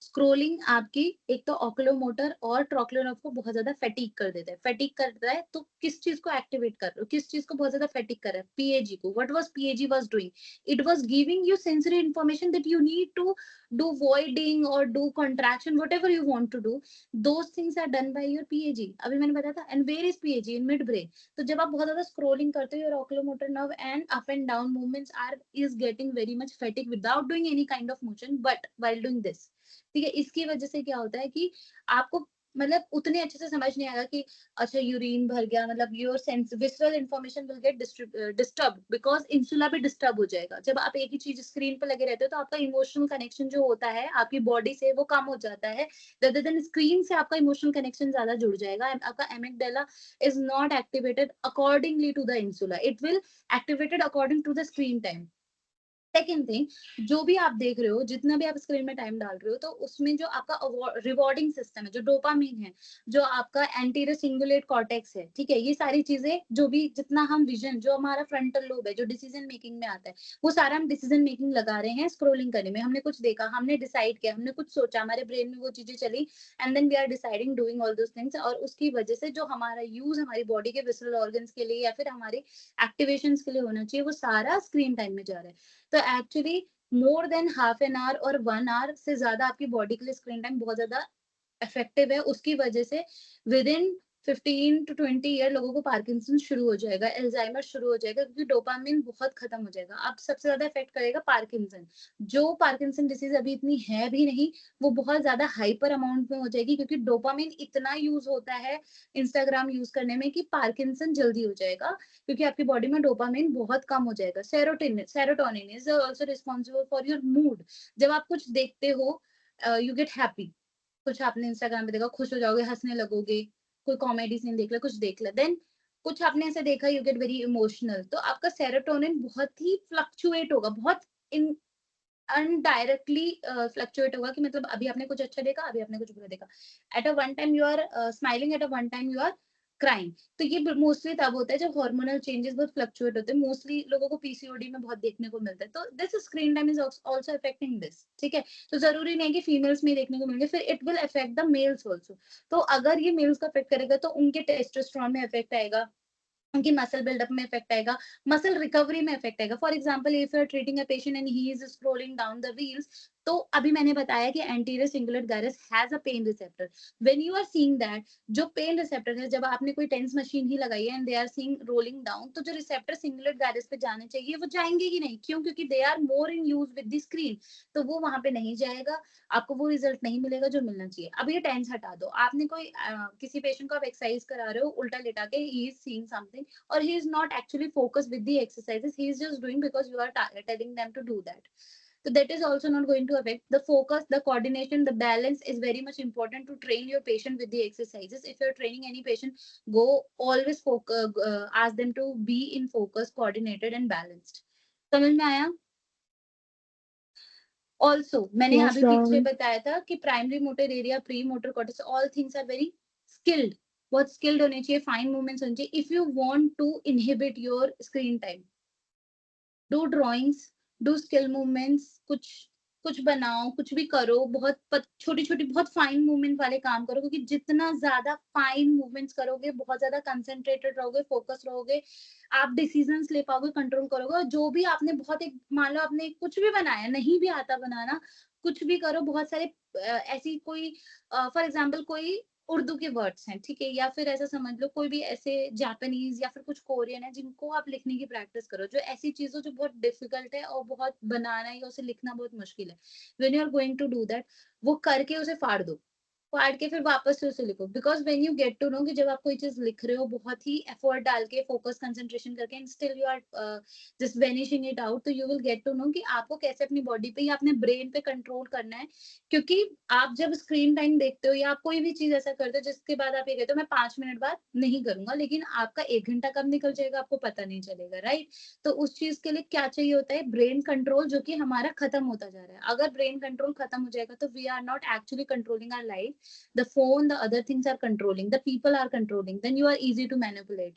scrolling आपकी एक तो ऑक्यूलोमोटर और ट्रोक्लियर नर्व को बहुत ज्यादा फैटिक कर देता है। फैटिक करता है तो किस चीज को एक्टिवेट कर रहे हो, किस चीज को बहुत ज्यादा फैटिक कर रहा है, पीएजी को। What was PAG was doing, it was giving you sensory information that you need to do voiding or do contraction, whatever you want to do, those things are done by your PAG। अभी मैंने बताया था। and where is PAG, in mid brain। तो जब आप बहुत ज्यादा scrolling करते हो, your oculomotor nerve and up and down movements are is getting very much fatigue without doing any kind of motion, but while doing this, ठीक है। इसकी वजह से क्या होता है कि आपको मतलब उतने अच्छे से समझ नहीं आएगा कि अच्छा यूरिन भर गया, मतलब your sense visceral information will get disturb because insula भी डिस्टर्ब हो जाएगा। जब आप एक ही चीज स्क्रीन पे लगे रहते हो तो आपका इमोशनल कनेक्शन जो होता है आपकी बॉडी से वो कम हो जाता है, rather than स्क्रीन से आपका इमोशनल कनेक्शन ज्यादा जुड़ जाएगा। आपका amygdala is not activated accordingly to the insula, it will activated according to the screen time. Second thing, जो भी आप देख रहे हो, जितना भी आप स्क्रीन में टाइम डाल रहे हो, तो उसमें जो आपका रिवॉर्डिंग सिस्टम है, जो डोपामिन है, जो आपका एंटीरियर सिंगुलेट कॉर्टेक्स है, ठीक है, ये सारी चीजें जो भी जितना हम विजन, जो हमारा फ्रंटल लोब है जो डिसीजन मेकिंग में आता है, वो सारा हम डिसीजन मेकिंग लगा रहे हैं स्क्रोलिंग करने में। हमने कुछ देखा, हमने डिसाइड किया, हमने कुछ सोचा, हमारे ब्रेन में वो चीजें चली and then we are deciding doing all those things, और उसकी वजह से जो हमारा यूज हमारी बॉडी के विसरल ऑर्गन्स के लिए या फिर हमारे एक्टिवेशंस के लिए होना चाहिए, वो सारा स्क्रीन टाइम में जा रहा है। तो actually more than half an hour और 1 आवर से ज्यादा आपकी बॉडी के लिए स्क्रीन टाइम बहुत ज्यादा इफेक्टिव है। उसकी वजह से विद इन 15 to 20 ईयर लोगों को पार्किंसन शुरू हो जाएगा, एल्जाइमर शुरू हो जाएगा, क्योंकि डोपामिन बहुत खत्म हो जाएगा। अब सबसे ज्यादा इफेक्ट करेगा पार्किंसन। जो पार्किंसन डिसीज अभी इतनी है भी नहीं, वो बहुत ज्यादा हाइपर अमाउंट में हो जाएगी, क्योंकि डोपामिन इतना यूज होता है इंस्टाग्राम यूज करने में कि पार्किंसन जल्दी हो जाएगा, क्योंकि आपकी बॉडी में डोपामिन बहुत कम हो जाएगा। Serotonin is also responsible for your mood. जब आप कुछ देखते हो, यू गेट हैप्पी, कुछ आपने इंस्टाग्राम पे देखा, खुश हो जाओगे, हंसने लगोगे, कोई कॉमेडी सीन देख ले, कुछ देख ले, देन कुछ आपने ऐसे देखा, यू गेट वेरी इमोशनल, तो आपका सेरोटोनिन बहुत ही फ्लक्चुएट होगा, बहुत इन अनडायरेक्टली फ्लक्चुएट होगा, कि मतलब अभी आपने कुछ अच्छा देखा, अभी आपने कुछ बुरा देखा। At a one time you are smiling, at a one time you are crime. तो ये मोस्टली तब होता है जब हार्मोनल चेंजेस बहुत फ्लक्चुएट होते हैं। मोस्टली लोगों को पीसीओडी में बहुत देखने को मिलता है, तो this screen time is also affecting this, ठीक है। तो जरूरी नहीं है कि फीमेल्स में देखने को मिलेंगे, फिर it will affect the mails also. तो अगर ये मेल्स का अफेक्ट करेगा तो उनके टेस्टोस्टेरोन में अफेक्ट आएगा, उनकी मसल बिल्डअप में इफेक्ट आएगा, मसल रिकवरी में इफेक्ट आएगा। For example if you are treating a patient and he is scrolling down the reels, तो अभी मैंने बताया कि anterior cingulate gyrus has a pain receptor. When you are seeing that, जो pain receptor है, जब आपने कोई टेंस मशीन ही लगाई है and they are seeing rolling down, तो जो रिसेप्टर सिंगुलेट गायरस पे जाने चाहिए वो जाएंगे ही नहीं। क्यों? क्योंकि they are more in use with the screen, तो वो वहां पे नहीं जाएगा, आपको वो रिजल्ट नहीं मिलेगा जो मिलना चाहिए। अब ये टेंस हटा दो, आपने कोई किसी पेशेंट को आप एक्सरसाइज करा रहे हो उल्टा लेटा के, he is seeing something, or he is not actually focused with the exercises, he is just doing because you are telling them to do that. So that is also not going to affect the focus, the coordination, the balance is very much important to train your patient with the exercises. If you're training any patient, go always focus, ask them to be in focus, coordinated and balanced. समझ में आया? Also, मैंने Yes, अभी पीछे ma'am. बताया था कि primary motor area, premotor cortex, all things are very skilled, बहुत स्किल्ड होने चाहिए, फाइन मूवमेंट्स होने चाहिए। If you want to inhibit your screen time, do drawings, do skill movements, कुछ कुछ बनाओ, कुछ भी करो, बहुत छोटी छोटी बहुत फाइन मूवमेंट वाले काम करो, क्योंकि जितना ज्यादा फाइन मूवमेंट्स करोगे, बहुत ज्यादा कंसंट्रेटेड रहोगे, फोकस रहोगे, आप डिसीजंस ले पाओगे, कंट्रोल करोगे। और जो भी आपने बहुत एक, मान लो आपने कुछ भी बनाया, नहीं भी आता बनाना, कुछ भी करो, बहुत सारे ऐसी कोई फॉर एग्जाम्पल कोई उर्दू के वर्ड्स हैं, ठीक है, या फिर ऐसा समझ लो कोई भी ऐसे जापानीज या फिर कुछ कोरियन है जिनको आप लिखने की प्रैक्टिस करो, जो ऐसी चीजों जो बहुत डिफिकल्ट है और बहुत बनाना या उसे लिखना बहुत मुश्किल है, when you are going to do that, वो करके उसे फाड़ दो, फाड़ के फिर वापस से उसे लिखो। Because when you get to know कि जब आप कोई चीज लिख रहे हो बहुत ही एफर्ट डाल के, फोकस कंसंट्रेशन करके, and still you are just vanishing it out, तो you will get to know कि आपको कैसे अपनी बॉडी पे या अपने ब्रेन पे कंट्रोल करना है। क्योंकि आप जब स्क्रीन टाइम देखते हो या आप कोई भी चीज ऐसा करते हो जिसके बाद आप ये कहते हो मैं 5 मिनट बाद नहीं करूंगा, लेकिन आपका 1 घंटा कब निकल जाएगा आपको पता नहीं चलेगा, राइट। तो उस चीज के लिए क्या चाहिए होता है? ब्रेन कंट्रोल, जो कि हमारा खत्म होता जा रहा है। अगर ब्रेन कंट्रोल खत्म हो जाएगा तो we are not actually controlling our life, the phone, the other things are controlling, the people are controlling, then you are easy to manipulate,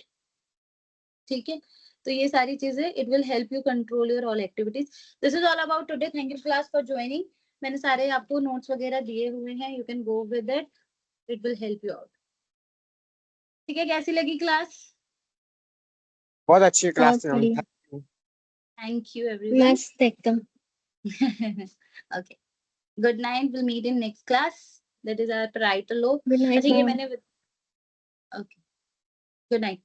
ठीक है। तो ये सारी चीजें, it will help you control your all activities. This is all about today. Thank you class for joining. मैंने सारे आपको notes वगैरह दिए हुए हैं, you can go with it, it will help you out. ठीक है, कैसी लगी क्लास? बहुत अच्छी क्लास थी मैम। बढ़िया। Thank you everyone. मस्त एकदम। Okay, good night, we'll meet in next class, that is our parietal lobe. Good night, अच्छा, ये ma'am. मैंने, okay, good night.